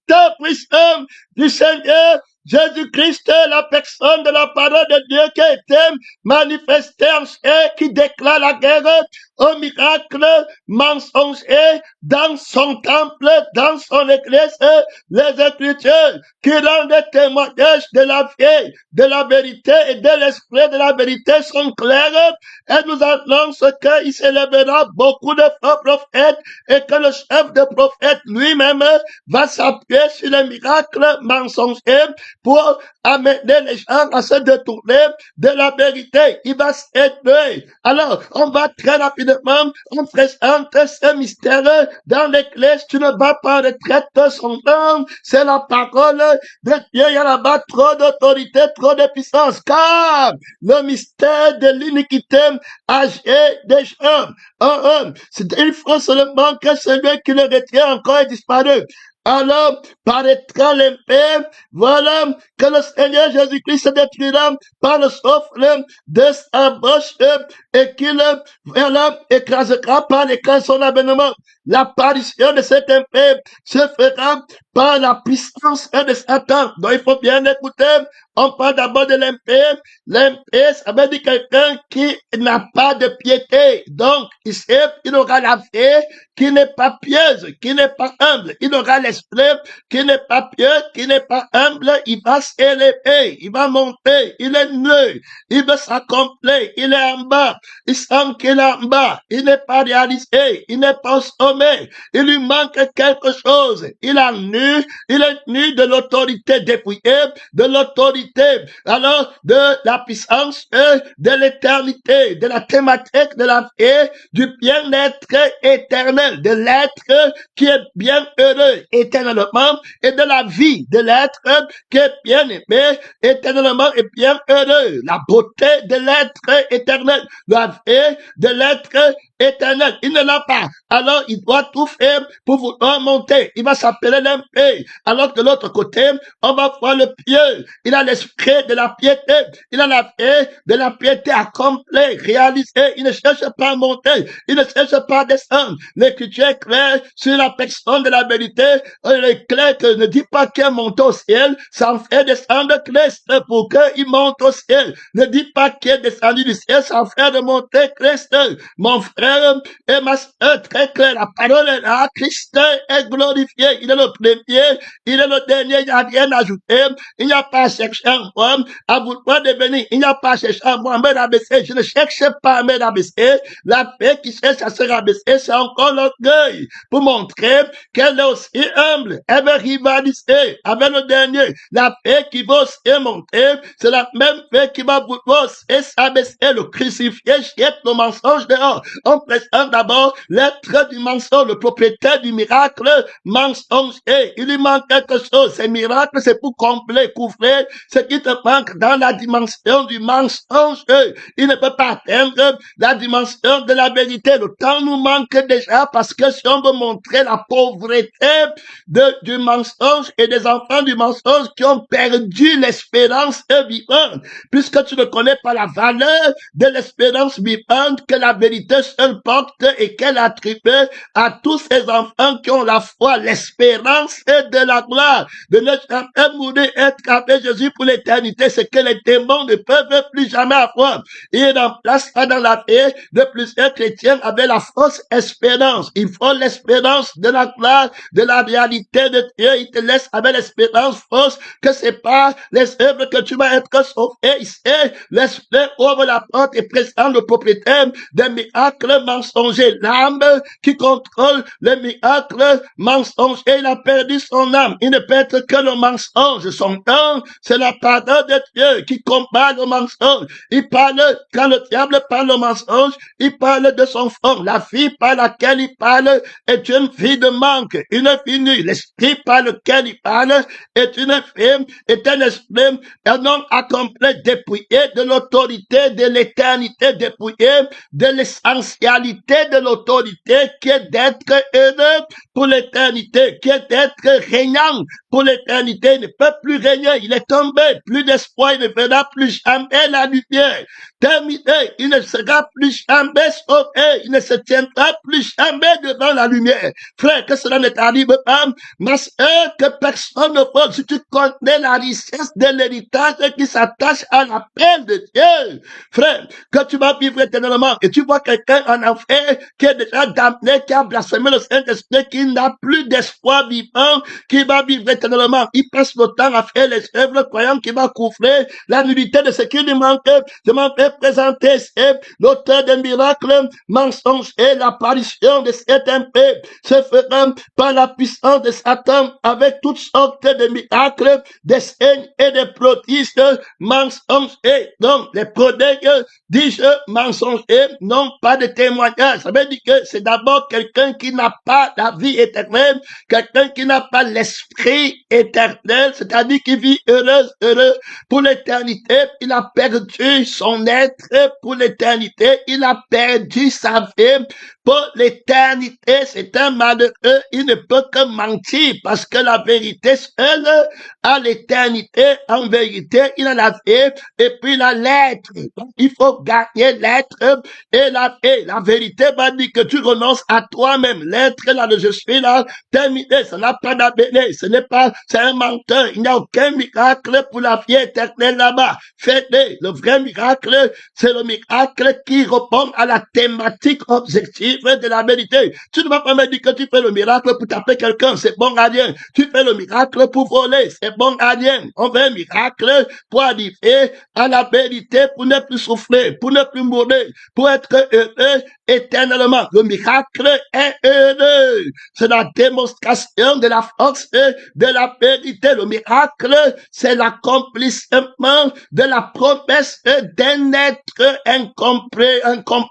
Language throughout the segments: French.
Notre puissant du Seigneur Jésus-Christ, la personne de la parole de Dieu qui a été manifestée en chair, qui déclare la guerre au miracle mensonger dans son temple, dans son église, les Écritures qui rendent témoignage de la vie, de la vérité et de l'esprit de la vérité sont claires. Elle nous annonce qu'il s'élèvera beaucoup de faux prophètes et que le chef de prophètes lui-même va s'appuyer sur les miracles mensongers pour amener les gens à se détourner de la vérité. Il va s'aider. Alors, on va très rapidement, on présente ce mystère dans l'église. Tu ne vas pas en retraite son temps. C'est la parole de Dieu. Il y a là-bas trop d'autorité, trop de puissance. Car le mystère de l'iniquité âgé des gens. Il faut seulement que celui qui le retient encore est disparu. Alors paraîtra l'épée, voilà que le Seigneur Jésus-Christ se détruira par le souffle de sa bouche et qu'il écrasera par l'écran son avènement. L'apparition de cette épée se fera par la puissance de Satan. Donc il faut bien écouter. On parle d'abord de l'épée. L'épée, ça veut dire quelqu'un qui n'a pas de piété. Donc, il aura la vie qui n'est pas pieuse, qui n'est pas humble. Il aura l'esprit qui n'est pas pieux, qui n'est pas humble. Il va s'élever, il va monter, il est nu, il va s'accomplir, il est en bas. Il sent qu'il est en bas, il n'est pas réalisé, il n'est pas au sommet. Il lui manque quelque chose. Il est nu de l'autorité dépouillée, de l'autorité, alors de la puissance de l'éternité, de la thématique de la vie, du bien-être éternel, de l'être qui est bien heureux éternellement et de la vie de l'être qui est bien aimé éternellement et bien heureux. La beauté de l'être éternel, la vie de l'être éternel. Il ne l'a pas. Alors, il doit tout faire pour vouloir monter. Il va s'appeler l'empire. Alors que de l'autre côté, on va voir le pieux. Il a l'esprit de la piété. Il a la vie de la piété accomplie, réalisée. Il ne cherche pas à monter. Il ne cherche pas à descendre. L'écriture est claire sur la personne de la vérité. Il est clair que ne dit pas qu'il monte au ciel. Ça en fait descendre Christ pour qu'il monte au ciel. Ne dit pas qu'il est descendu du ciel. Ça en fait de monter Christ. Mon frère et ma soeur, très clair, la parole est là. Christ est glorifié. Il est le premier. Il est le dernier. Il n'y a rien à ajouter. Il n'y a pas à chercher en moi à vouloir devenir. Il n'y a pas à chercher en moi à me rabaisser. Je ne cherche pas à me rabaisser. La paix qui cherche à se rabaisser, c'est encore l'orgueil pour montrer qu'elle est aussi humble. Elle veut rivaliser avec le dernier. La paix qui va aussi monter, c'est la même paix qui va vouloir s'abaisser. Le crucifié jette le mensonge dehors. On présente d'abord l'être du mensonge, le propriétaire du miracle mensonger. Il lui manque quelque chose. Ces miracles, c'est pour combler, couvrir ce qui te manque dans la dimension du mensonge. Il ne peut pas atteindre la dimension de la vérité. Le temps nous manque déjà parce que si on veut montrer la pauvreté du mensonge et des enfants du mensonge qui ont perdu l'espérance vivante, puisque tu ne connais pas la valeur de l'espérance vivante que la vérité seule porte et qu'elle attribue à tous ces enfants qui ont la foi, l'espérance et de la gloire, de ne jamais mourir, être avec Jésus pour l'éternité, c'est que les démons ne peuvent plus jamais avoir. Il remplace ça dans la vie de plusieurs chrétiens avec la fausse espérance. Il faut l'espérance de la gloire, de la réalité de Dieu. Il te laisse avec l'espérance fausse que c'est pas les œuvres que tu vas être sauvé. Ici, l'esprit ouvre la porte et présente le propriétaire des miracles mensongers. L'âme qui contrôle les miracles mensongers, il a perdu son âme. Il ne peut être que le mensonge. Son temps, c'est la parole de Dieu qui combat le mensonge. Il parle, quand le diable parle le mensonge, il parle de son front. La vie par laquelle il parle est une vie de manque, une vie nue. L'esprit par lequel il parle est une vie, est un esprit, un homme accompli, dépouillé de l'autorité, de l'éternité, dépouillé de l'essence l'essentialité de l'autorité qui est d'être heureux pour l'éternité, qui est d'être régnant pour l'éternité. Il ne peut plus régner, il est tombé, plus d'espoir, il ne verra plus jamais la lumière. Terminé, il ne sera plus jamais sauvé, il ne se tiendra plus jamais devant la lumière. Frère, que cela ne t'arrive pas, ma soeur, que personne ne peut, si tu connais la richesse de l'héritage qui s'attache à la peine de Dieu, frère, que tu vas vivre éternellement, et tu vois quelqu'un en enfer qui est déjà damné, qui a blasphémé le Saint-Esprit, qui n'a plus d'espoir vivant, qui va vivre éternellement. Il passe le temps à faire les œuvres, croyant qu'il va couvrir la nullité de ce qui lui manque. Je m'en vais présenter, c'est l'auteur des miracles, mensonges et l'apparition de cet impé se fera par la puissance de Satan avec toutes sortes de miracles, des signes et des prodiges, mensonges et donc les prodiges, dis-je, mensonges et non pas de témoignage. Ça veut dire que c'est d'abord quelqu'un qui n'a pas la vie éternelle, quelqu'un qui n'a pas l'esprit éternel, c'est-à-dire qui vit heureux pour l'éternité. Il a perdu son être pour l'éternité, il a perdu sa vie pour l'éternité. C'est un malheureux, il ne peut que mentir parce que la vérité seule a l'éternité. En vérité, il a la vie et puis il a l'être. Donc, il faut gagner l'être et la vie. La vérité va dire que tu renonces à toi-même. L'être là, le je suis là, terminé, ça n'a pas d'abélé, ce n'est pas, c'est un menteur. Il n'y a aucun miracle pour la vie éternelle là-bas. Faites-le. Le vrai miracle, c'est le miracle qui répond à la thématique objective de la vérité. Tu ne vas pas me dire que tu fais le miracle pour taper quelqu'un, c'est bon à rien. Tu fais le miracle pour voler, c'est bon à rien. On veut un miracle pour arriver à la vérité, pour ne plus souffrir, pour ne plus mourir, pour être heureux éternellement. Le miracle est heureux. C'est la démonstration de la force de la vérité. Le miracle, c'est l'accomplissement de la promesse d'un être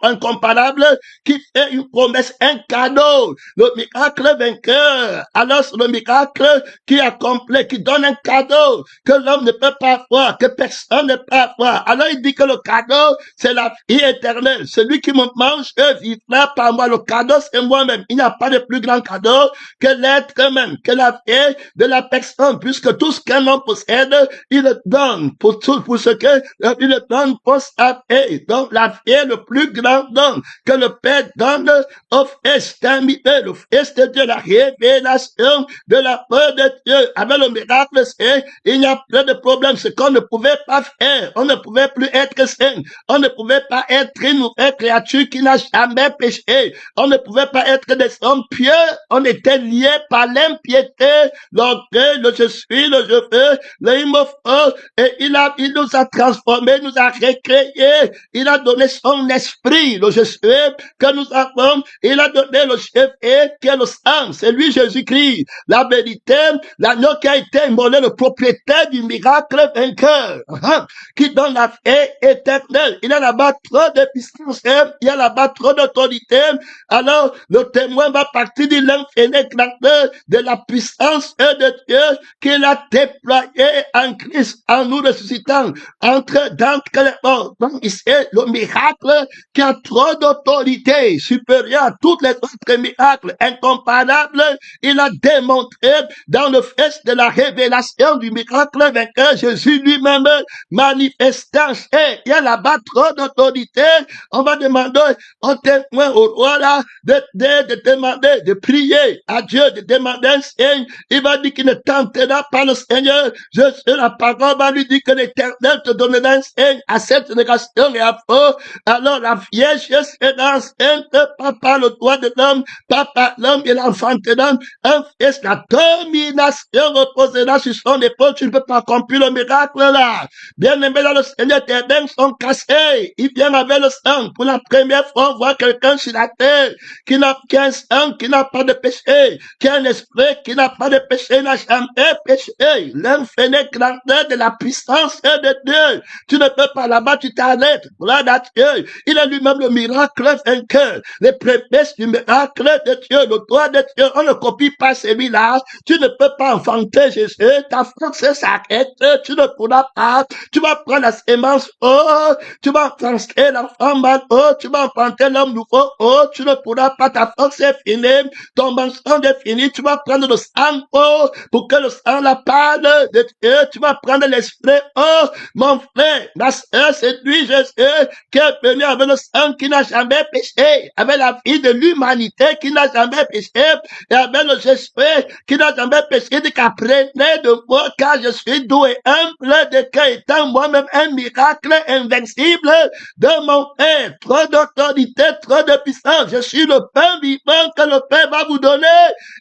incomparable qui fait une promesse, un cadeau. Le miracle vainqueur. Alors, c'est le miracle qui accomplit, qui donne un cadeau que l'homme ne peut pas avoir, que personne ne peut avoir. Alors, il dit que le cadeau, c'est la vie éternelle. Celui qui me mange vivra par moi. Le cadeau, c'est moi-même. Il n'y a pas de plus grand cadeau que l'être même, que la vie de la personne, puisque tout ce qu'un homme possède, il le donne pour tout, pour ce que il le donne pour sa vie. Donc, la vie est le plus grand don que le Père donne au Fils. Le Fils de Dieu, la révélation de la peur de Dieu. Avec le miracle, c'est, il n'y a plus de problème. Ce qu'on ne pouvait pas faire, on ne pouvait plus être saint. On ne pouvait pas être une nouvelle créature qui n'a jamais péché. On ne pouvait pas être des hommes pieux. On était liés par l'impiété, l'orgueil, le je suis, le je veux, le immophone. Et il nous a transformés, nous a recréés. Il a donné son esprit, le je suis, que nous avons. Il a donné le chef et qui est le sang. C'est lui, Jésus-Christ. La vérité, l'agneau qui a été immolé, le propriétaire du miracle vainqueur, qui donne la vie éternelle. Il y a là-bas trop de puissance, il y a là-bas trop d'autorité. Alors, le témoin va partir de l'infini grandeur de la puissance de Dieu qu'il a déployé en Christ, en nous ressuscitant, d'entre les morts. Donc, c'est le miracle qui a trop d'autorité, supérieure à tous les autres miracles, incomparables. Il a démontré dans le fait de la révélation du miracle vainqueur, Jésus lui-même manifestant. Et il y a là-bas trop d'autorité. On va demander au témoin, au roi là, de demander, de prier à Dieu, de demander un signe. Il va dire qu'il ne tentera pas le Seigneur. La parole va lui dire que l'Éternel te donnera un signe à cette génération et à faux. Alors la Vierge sera enceinte, pas par le doigt de l'homme, pas par l'homme et l'enfantera un fils. La domination reposera sur son épaule. Tu ne peux pas accomplir le miracle là. Bien aimé dans le Seigneur, tes mains sont cassées. Il vient avec le sang. Pour la première fois, on voit quelqu'un sur la terre qui n'a qu'un sang, qui n'a pas de péché, qui a un esprit, qui n'a pas de péché, n'a jamais péché. L'infini grandeur de la puissance de Dieu. Tu ne peux pas là-bas, tu t'arrêtes. Voilà Dieu. Il est lui-même le miracle vainqueur. Les prémices du miracle de Dieu, le droit de Dieu. On ne copie pas celui-là. Tu ne peux pas enfanter Jésus. Ta force s'arrête. Tu ne pourras pas. Tu vas prendre la sémence. Oh, tu vas enfanter l'enfant mal. Oh, tu vas enfanter es l'homme nouveau, oh, tu ne pourras pas, ta force est finie, ton mensonge est fini, tu vas prendre le sang, oh, pour que le sang la parle de Dieu, tu vas prendre l'esprit, oh, mon frère, ma soeur, c'est lui, Jésus, qui est venu avec le sang qui n'a jamais péché, avec la vie de l'humanité qui n'a jamais péché, et avec le Jésus qui n'a jamais péché, dit qu'apprenez de moi, car je suis doux et humble, de qu'étant moi-même un miracle invincible de mon Père, trop d'autorité, trop de puissance, je suis le pain vivant que le Père va vous donner,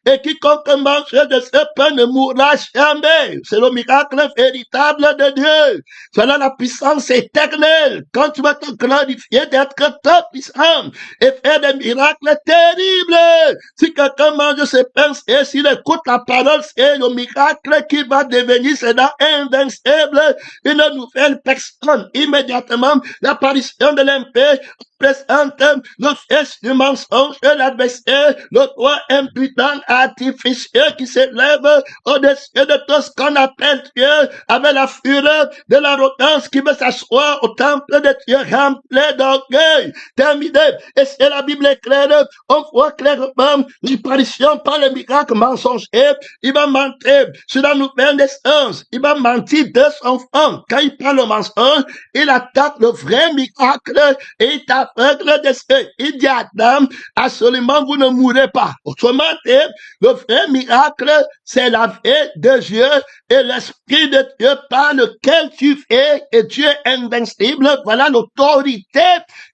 et quiconque mange de ce pain ne mourra jamais. C'est le miracle véritable de Dieu. Voilà la puissance éternelle. Quand tu vas te glorifier d'être trop puissant et faire des miracles terribles. Si quelqu'un mange ce pain, et s'il écoute la parole, c'est le miracle qui va devenir, c'est là invincible, une nouvelle personne. Immédiatement, l'apparition de l'impé présente le fils du mensonge, l'adversaire, le droit imputant artificieux qui s'élève au-dessus de tout ce qu'on appelle Dieu, avec la fureur de l'arrogance qui veut s'asseoir au temple de Dieu rempli d'orgueil. Terminé. Et c'est la Bible est claire, on voit clairement l'apparition par les miracles mensongers. Il va mentir sur la nouvelle naissance. Il va mentir de son enfant. Quand il parle le mensonge, il attaque le vrai miracle et il t'aveugle d'esprit. Il dit à Adam, absolument vous ne mourrez pas. Autrement dit, le vrai miracle, c'est la vie de Dieu et l'esprit de Dieu par lequel tu fais et Dieu est invincible. Voilà l'autorité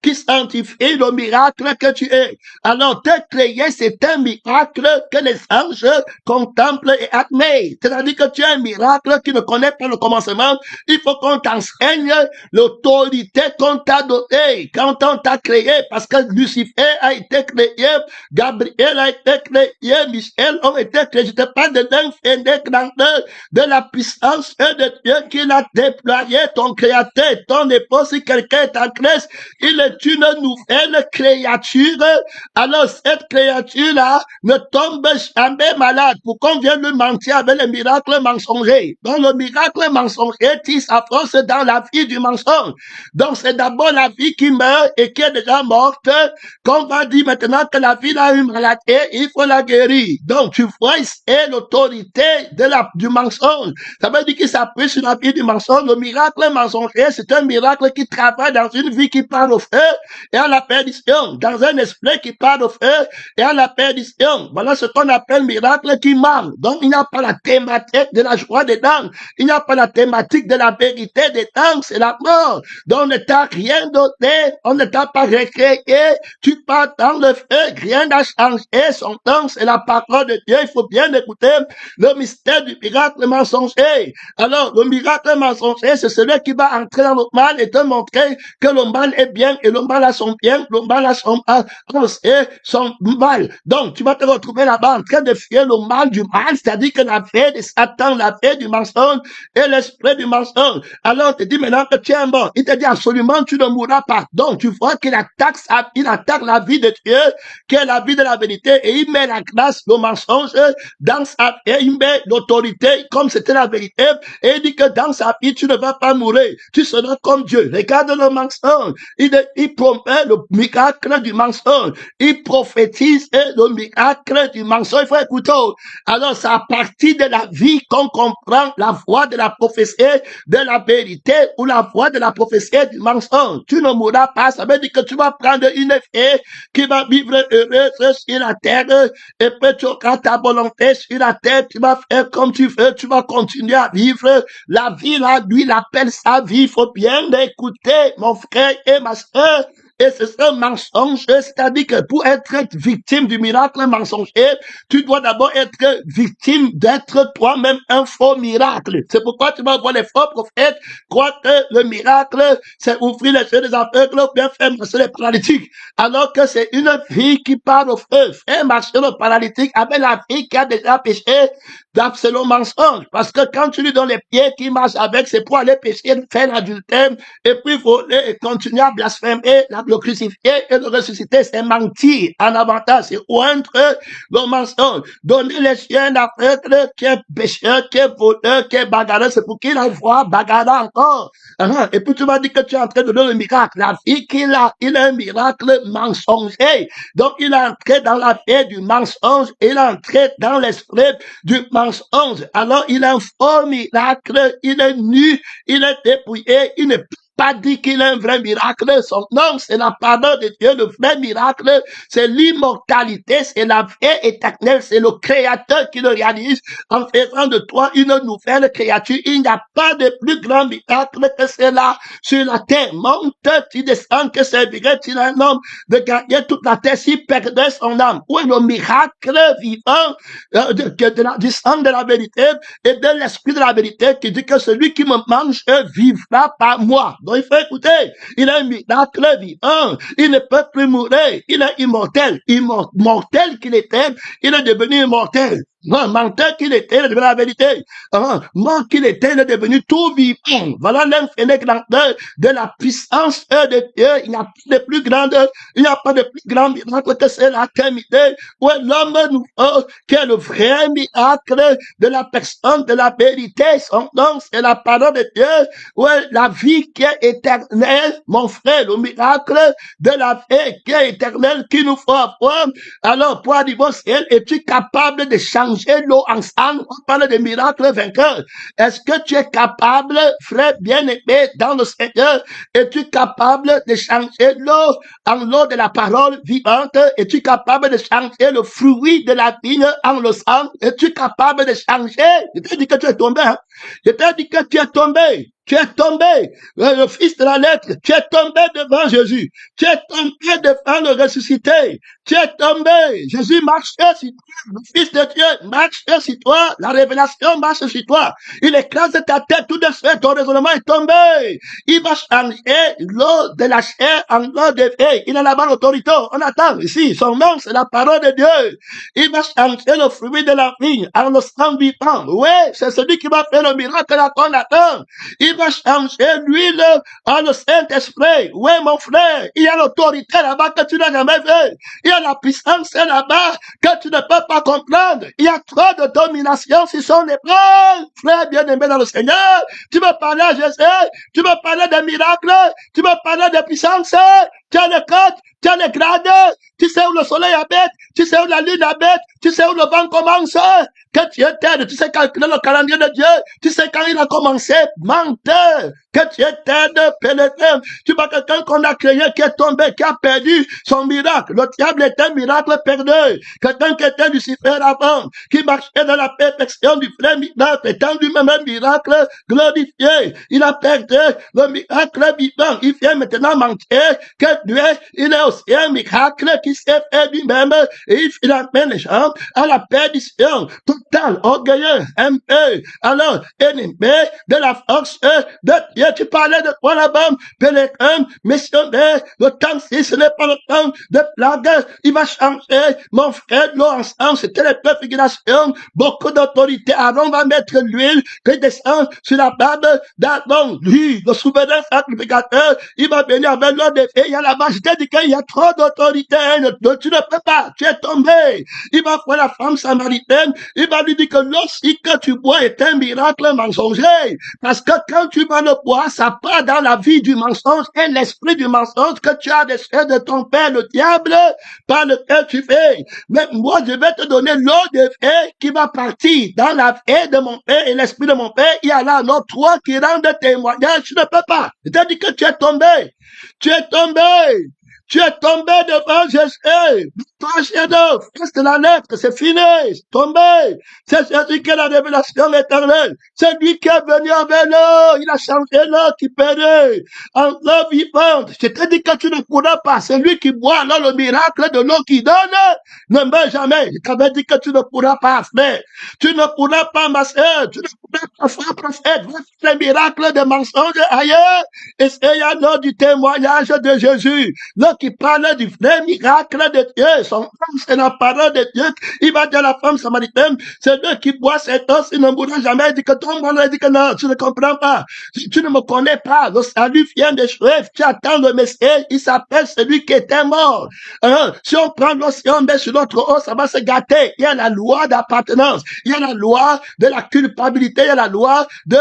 qui sanctifie le miracle que tu es. Alors, te créer, c'est un miracle que les anges contemplent et admettent. C'est-à-dire que tu as un miracle qui ne connaît pas le commencement. Il faut qu'on t'enseigne l'autorité qu'on t'a donnée quand on t'a créé, parce que Lucifer a été créé, Gabriel a été créé, Michel ont été créés. Je te parle de l'infini grandeur de la puissance de Dieu qu'il a déployé, ton créateur, ton épouse. Si quelqu'un est en Christ, il est une nouvelle créature. Alors cette créature-là ne tombe jamais malade pour qu'on vienne lui mentir avec les miracles mensongers. Donc le miracle mensonger tisse sa force dans la vie du mensonge. Donc c'est d'abord la vie qui meurt et qui est déjà morte qu'on va dire maintenant que la vie a une maladie, il faut la guérir. Donc tu vois, c'est l'autorité du mensonge. Ça veut dire qu'il s'appuie sur la vie du mensonge. Le miracle mensonger, c'est un miracle qui travaille dans une vie qui part au feu et à la perdition, dans un esprit qui part au feu et à la perdition. Voilà ce qu'on appelle miracle qui manque. Donc il n'y a pas la thématique de la joie des dents, il n'y a pas la thématique de la vérité des dents, c'est la mort. Donc on ne t'a rien donné, on ne t'a pas recréé, tu pars dans le feu, rien n'a changé, son temps c'est la parole de Dieu. Il faut bien écouter le mystère du miracle mensonger. Alors le miracle mensonger, c'est celui qui va entrer dans le mal et te montrer que le mal est bien et le mal a son bien, le mal a son mal. Donc tu vas te retrouver là-bas en train de fuir le mal du mal, c'est-à-dire que la vie de Satan, la vie du mensonge et l'esprit du mensonge. Alors on te dit maintenant que tu es mort. Il te dit absolument tu ne mourras pas. Donc tu vois qu'il attaque la vie de Dieu, qui est la vie de la vérité, et il met la grâce, le mensonge dans sa vie, il met l'autorité comme c'était la vérité, et il dit que dans sa vie tu ne vas pas mourir, tu seras comme Dieu. Regarde le mensonge, il promet le miracle du mensonge, il prophétise le miracle du mensonge. Il faut écouter. Alors c'est à partir de la vie qu'on comprend la voix de la prophétie de la vérité ou la voix de la prophétie du mensonge. Tu ne mourras pas, ça veut dire que tu vas prendre une fille qui va vivre heureuse sur la terre, et puis tu auras ta volonté sur la terre, tu vas faire comme tu veux, tu vas continuer à vivre la vie là, lui il appelle sa vie. Il faut bien l'écouter, mon frère et ma soeur. Et c'est un mensonge, c'est-à-dire que pour être victime du miracle mensonger, tu dois d'abord être victime d'être toi-même un faux miracle. C'est pourquoi tu vas voir les faux prophètes croire que le miracle, c'est ouvrir les yeux des aveugles ou bien faire marcher les paralytiques. Alors que c'est une vie qui part au feu. Faire marcher le paralytique avec la vie qui a déjà péché d'absolu mensonge. Parce que quand tu lui donnes les pieds qui marchent avec, c'est pour aller pécher, faire l'adultère, et puis voler et continuer à blasphémer, le crucifier et le ressusciter, c'est mentir. En avantage, c'est oindre le mensonge. Donner les chiens d'aveugle qui est pécheur, qui est voleur, qui est bagarreur, c'est pour qu'il envoie bagarreur encore. Et puis tu m'as dit que tu es en train de donner le miracle. La vie qu'il a, il a un miracle mensonger. Donc il est entré dans la vie du mensonge, il est entré dans l'esprit du mensonge. Alors il a un faux miracle, il est nu, il est dépouillé, il ne peut pas dit qu'il est un vrai miracle. Son nom, c'est la parole de Dieu. Le vrai miracle, c'est l'immortalité, c'est la vie éternelle, c'est le Créateur qui le réalise en faisant de toi une nouvelle créature. Il n'y a pas de plus grand miracle que cela sur la terre. Monte, tu descends, que servirait-il un homme de gagner toute la terre s'il perdait son âme? Où est le miracle vivant du sang de la vérité et de l'esprit de la vérité qui dit que celui qui me mange vivra par moi? Donc il faut écouter, il est un miracle vivant, il ne peut plus mourir, il est immortel, mortel qu'il était, il est devenu immortel. Non, menteur qu'il était, il est devenu la vérité. Mort qu'il était, il est devenu tout vivant. Voilà l'infini grandeur de la puissance de Dieu. Il n'y a pas de plus grande, il n'y a pas de plus grand miracle que c'est la termité, où est l'homme nouveau, qui est le vrai miracle de la personne de la vérité. Son nom, c'est la parole de Dieu, où est la vie qui est éternelle, mon frère, le miracle de la vie qui est éternelle, qu'il nous faut avoir. Alors, pour arriver au ciel, es-tu capable de changer l'eau en sang? On parle de miracles vainqueurs. Est-ce que tu es capable, frère bien-aimé, dans le Seigneur, es-tu capable de changer l'eau en l'eau de la parole vivante? Es-tu capable de changer le fruit de la vigne en le sang? Es-tu capable de changer? Je t'ai dit que tu es tombé, hein? Je t'ai dit que tu es tombé. Tu es tombé, le fils de la lettre, tu es tombé devant Jésus, tu es tombé devant le ressuscité, tu es tombé, Jésus marche sur toi, le fils de Dieu marche sur toi, la révélation marche sur toi, il écrase ta tête tout de suite, ton raisonnement est tombé, il va changer l'eau de la chair en l'eau de vie, il a là-bas l'autorité, on attend ici, son nom c'est la parole de Dieu, il va changer le fruit de la vigne en le sang vivant, oui, c'est celui qui va faire le miracle qu'on attend, il va changer l'huile en le Saint-Esprit. Oui, mon frère, il y a l'autorité là-bas que tu n'as jamais vu. Il y a la puissance là-bas que tu ne peux pas comprendre. Il y a trop de domination sur son épreuve. Frère bien-aimé dans le Seigneur, tu veux parler à Jésus, tu veux parler des miracles, tu veux parler de puissance, tu as le code, tu as le grade, tu sais où le soleil habite, tu sais où la lune habite, tu sais où le vent commence, que tu es tête, tu sais calculer le calendrier de Dieu, tu sais quand il a commencé, menteur, que tu es tête, pénétré, tu vois quelqu'un qu'on a créé qui est tombé, qui a perdu son miracle, le diable est un miracle perdu, quelqu'un qui était Lucifer avant, qui marchait dans la perfection du plein miracle, étant lui-même un miracle glorifié, il a perdu le miracle vivant, il vient maintenant mentir que Dieu, il est aussi un miracle qui s'est fait lui-même et il amène les gens à la perdition totale, orgueilleux, un peu, alors, ennemi de la force de Dieu. Tu parlais de toi là-bas, pèlerin, missionnaire, le temps si ce n'est pas le temps de plague, il va changer, mon frère, l'eau ensemble, c'était les préfigurations, beaucoup d'autorité. Aaron va mettre l'huile qui descend sur la barbe d'Aaron, lui, le souverain sacrificateur, il va venir avec l'eau de feu, il y a là-bas, je t'ai dit qu'il y a trop d'autorité, tu ne peux pas, tu es tombé. Il va voir la femme samaritaine, il va lui dire que l'eau si que tu bois est un miracle mensonger, parce que quand tu vas le boire, ça part dans la vie du mensonge et l'esprit du mensonge que tu as dessus de ton père, le diable, par lequel tu fais. Mais moi, je vais te donner l'eau de feu qui va partir dans la vie de mon père et l'esprit de mon père. Il y a là, non, toi qui rendent témoignage, tu ne peux pas. Je t'ai dit que tu es tombé. Tu es tombé. Tu es tombé devant Jésus. Toi, chien d'œuvre, reste la lettre, c'est fini, c'est tombé. C'est Jésus qui est la révélation éternelle. C'est lui qui est venu avec l'eau. Il a changé l'eau qui périt en l'eau vivante. Je t'ai dit que tu ne pourras pas. C'est lui qui boit alors le miracle de l'eau qui donne. Ne meurs jamais. Je t'avais dit que tu ne pourras pas, frère. Tu ne pourras pas, ma soeur. Tu ne Parfois, prophète, va faire les miracles de mensonges ailleurs. Et c'est un nom du témoignage de Jésus. L'autre qui parle du vrai miracle de Dieu. Son femme, c'est la parole de Dieu. Il va dire à la femme samaritaine, c'est Dieu qui boit cet os, il ne mourra jamais. Il dit que ton monde, il dit que non, tu ne comprends pas. Tu ne me connais pas. Le salut vient des Juifs. Tu attends le Messie. Il s'appelle celui qui était mort. Si on prend l'os et on met sur notre os, ça va se gâter. Il y a la loi d'appartenance. Il y a la loi de la culpabilité. Il y a la loi de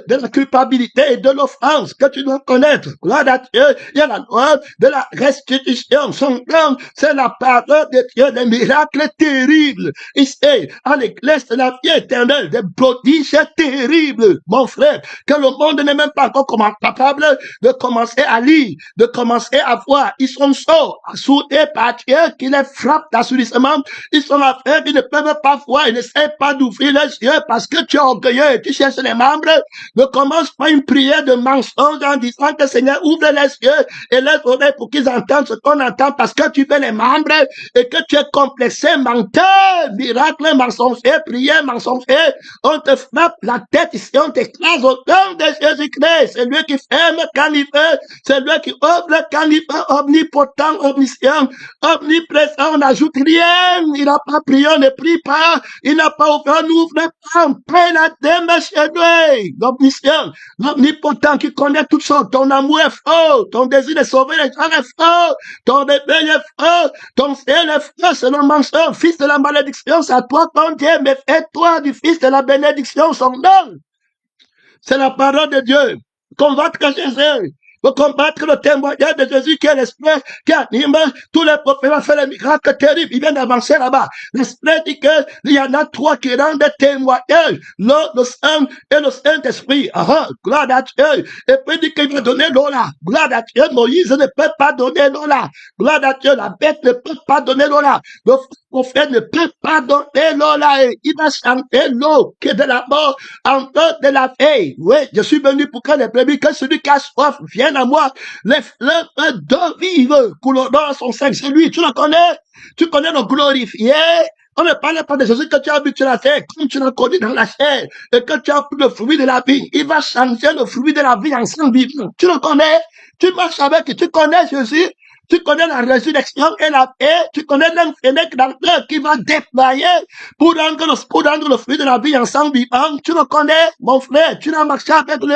la culpabilité et de l'offense que tu dois connaître. Gloire à Dieu. Il y a la loi de la restitution. Son nom, c'est la parole de Dieu, des miracles terribles. Ici, à l'église de la vie éternelle, des prodiges terribles, mon frère, que le monde n'est même pas encore capable de commencer à lire, de commencer à voir. Ils sont sourds, soudés par Dieu qui les frappe d'assourdissement. Ils sont affaires, ils ne peuvent pas voir, ils n'essaient pas d'ouvrir les yeux parce que tu es orgueilleux et tu cherches les membres. Ne commence pas une prière de mensonge en disant que Seigneur ouvre les yeux et les oreilles pour qu'ils entendent ce qu'on entend parce que tu veux les membres et que tu es complexé, menteur, miracle mensonger, prière mensonger. On te frappe la tête ici, on t'écrase au nom de Jésus-Christ. C'est lui qui ferme quand il veut, c'est lui qui ouvre quand il veut, omnipotent, omniscient, omniprésent, on n'ajoute rien. Il n'a pas prié, on ne prie pas. Il n'a pas ouvert, on n'ouvre pas. On paie la dème chez lui. L'omniscient, l'omnipotent qui connaît toutes choses. Ton amour est fort, ton désir de sauver les gens est fort, ton réveil est fort, ton ciel est fort, c'est le mensonge. Fils de la malédiction, c'est à toi ton Dieu, mais fais-toi du fils de la bénédiction son nom. C'est la parole de Dieu. Combattre Jésus. Pour combattre le témoignage de Jésus qui est l'esprit qui anime tous les prophètes, va faire les miracles terribles. Il vient d'avancer là-bas. L'esprit dit qu'il y en a trois qui rendent des témoignages. L'eau, le sang et le Saint-Esprit. Gloire à Dieu. Et puis il dit qu'il va donner l'eau là. Gloire à Dieu. Moïse ne peut pas donner l'eau là. Gloire à Dieu. La bête ne peut pas donner l'eau là. Le prophète ne peut pas donner l'eau là. Et il va chanter l'eau qui est de la mort en temps de la veille. Oui, je suis venu pour que les brebis, que celui qui a soif vienne à moi, les fleuves d'eau vive couleront dans son sein. C'est lui, tu le connais? Tu connais le glorifié? On ne parle pas de Jésus que tu as vu sur la terre, comme tu l'as connu dans la chair, et que tu as pris le fruit de la vie. Il va changer le fruit de la vie en sang vivant. Tu le connais? Tu marches avec, tu connais Jésus? Tu connais la résurrection et la paix. Tu connais l'infini qui va déployer pour rendre le fruit de la vie en sang vivant. Tu le connais, mon frère. Tu l'as marché avec lui.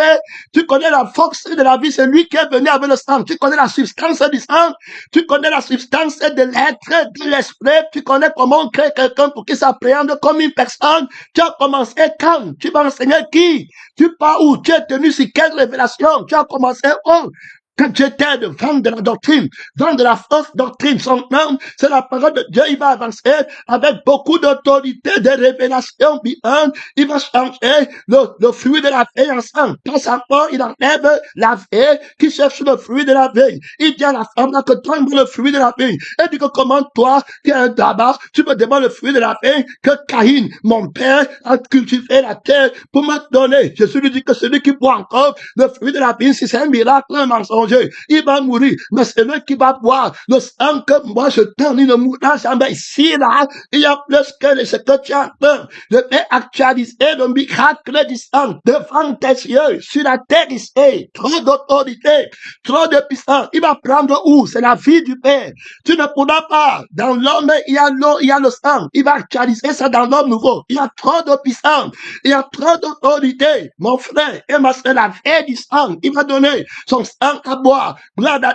Tu connais la force de la vie. C'est lui qui est venu avec le sang. Tu connais la substance du sang. Tu connais la substance de l'être, de l'esprit. Tu connais comment on crée quelqu'un pour qu'il s'appréhende comme une personne. Tu as commencé quand? Tu vas enseigner qui? Tu pars où? Tu es tenu sur quelle révélation? Tu as commencé où? Quand tu étais de vendre de la doctrine, vendre de la fausse doctrine, son nom, c'est la parole de Dieu, il va avancer avec beaucoup d'autorité, de révélations vivantes, il va changer le fruit de la veille ensemble. Pas encore, il enlève la veille qui cherche le fruit de la veille. Il dit à la femme là que toi, le fruit de la veille. Elle dit que comment toi, qui es un tabac, tu me demandes le fruit de la veille que Caïn, mon père, a cultivé la terre pour me donner. Jésus lui dit que celui qui boit encore le fruit de la vigne, si c'est un miracle, un mensonge, il va mourir, mais c'est lui qui va boire le sang que moi je donne, il ne mourra jamais. Ici, là, il y a plus que ce que tu as peur. Je vais actualiser le miracle du sang devant tes yeux, sur la terre ici. Trop d'autorité, trop de puissance. Il va prendre où? C'est la vie du Père. Tu ne pourras pas. Dans l'homme, il y a l'eau, il y a le sang. Il va actualiser ça dans l'homme nouveau. Il y a trop de puissance. Il y a trop d'autorité. Mon frère, et ma soeur, la vie du sang, il va donner son sang à boire.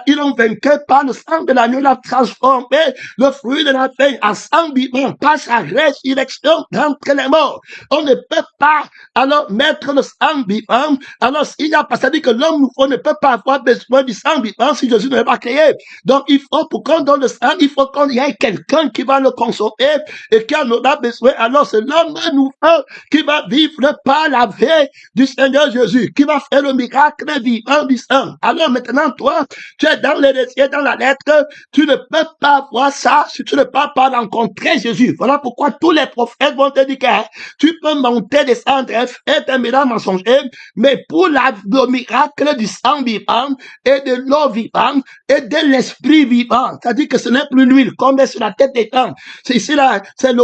Ils l'ont vaincu par le sang de l'agneau, il a transformé le fruit de la veille en sang vivant, par sa résurrection d'entre les morts. On ne peut pas alors mettre le sang vivant. Alors s'il n'y a pas, ça dit que l'homme nouveau ne peut pas avoir besoin du sang vivant si Jésus ne l'a pas créé. Donc il faut, pour qu'on donne le sang, il faut qu'il y ait quelqu'un qui va le consommer et qui en aura besoin. Alors c'est l'homme nouveau qui va vivre par la vie du Seigneur Jésus, qui va faire le miracle vivant du sang. Alors maintenant, maintenant, toi, tu es dans les récits, dans la lettre, tu ne peux pas voir ça si tu ne peux pas rencontrer Jésus. Voilà pourquoi tous les prophètes vont te dire que tu peux monter, descendre, faire un miracle mensonger, mais pour le miracle du sang vivant et de l'eau vivante et de l'esprit vivant, c'est-à-dire que ce n'est plus l'huile comme est sur la tête des temps. C'est ici là, c'est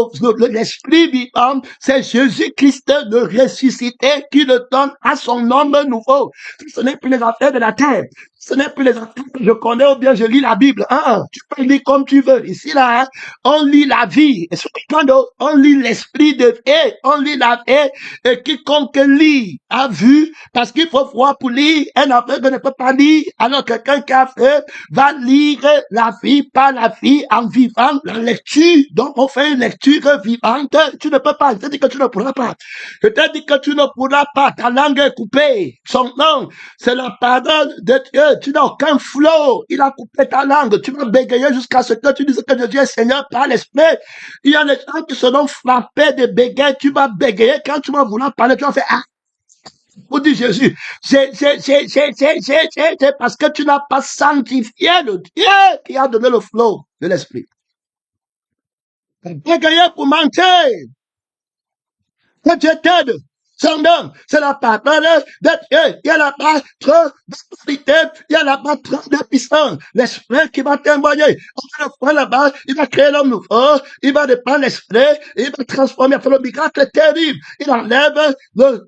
l'esprit vivant, c'est Jésus-Christ de ressuscité qui le donne à son homme nouveau. Ce n'est plus les affaires de la terre. Ce n'est plus les affaires que je connais ou bien je lis la Bible. Tu peux lire comme tu veux. Ici, là, on lit la vie. Et quand on lit l'esprit de vie, on lit la vie. Et quiconque lit a vu, parce qu'il faut voir pour lire. Un aveugle ne peut pas lire. Alors quelqu'un qui a fait va lire la vie par la vie en vivant la lecture. Donc, on fait une lecture vivante. Tu ne peux pas. Je te dis que tu ne pourras pas. Je te dis que tu ne pourras pas. Ta langue est coupée. Son nom, c'est la parole de Dieu. Tu n'as aucun flow. Il a coupé ta langue. Tu vas bégayer jusqu'à ce que tu dises que Dieu est Seigneur par l'esprit. Il y a des gens qui seront frappés de bégayer. Tu vas bégayer. Quand tu vas vouloir parler, tu vas faire pour dire Jésus. C'est parce que tu n'as pas sanctifié le Dieu qui a donné le flow de l'esprit. Bégayer pour mentir. Que Dieu t'aide. Son nom, c'est la parole de Dieu. Il y a la part d'autorité, il y a la part de puissance. L'esprit qui va témoigner. On va le prendre là-bas, il va créer l'homme nouveau, il va reprendre l'esprit, il va transformer, faire le miracle terrible. Il enlève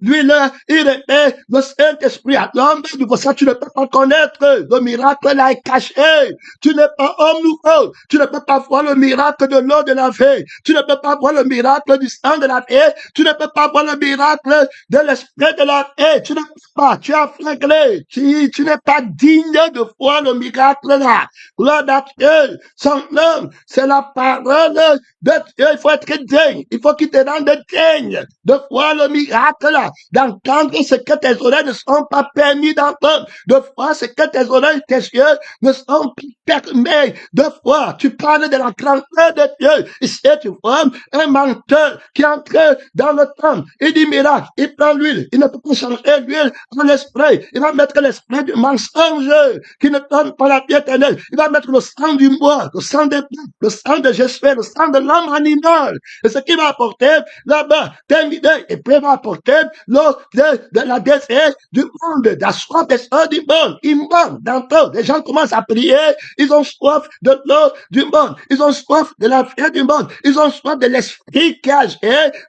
l'huile, il remet le Saint-Esprit à l'homme. Du coup, ça, tu ne peux pas connaître. Le miracle là est caché. Tu n'es pas homme nouveau. Tu ne peux pas voir le miracle de l'eau de la vie. Tu ne peux pas voir le miracle du sang de la vie. Tu ne peux pas voir le miracle de l'esprit de la vie. Tu ne peux pas. Tu as flingué. Tu n'es pas digne de voir le miracle là. Gloire à Dieu. Son nom, c'est la parole de Dieu. Il faut être digne. Il faut qu'il te rende digne de voir le miracle là. D'entendre ce que tes oreilles ne sont pas permis d'entendre. De voir ce que tes oreilles, tes yeux ne sont pas permis de voir. Tu parles de la grandeur de Dieu. Ici, tu vois un menteur qui entre dans le temps. Il dit miracle. Il prend l'huile. Il ne peut pas changer l'huile en l'esprit. Il va mettre l'esprit du mensonge qui ne donne pas la vie éternelle. Il va mettre le sang du bois, le sang des blancs, le sang de Jésus, le sang de l'homme animal. Et ce qui va apporter là-bas, terminé, et puis il va apporter l'eau de la désert du monde, de la soif des soeurs du monde. Il manque d'entendre. Les gens commencent à prier. Ils ont soif de l'eau du monde. Ils ont soif de la vie du monde. Ils ont soif de l'esprit qui agit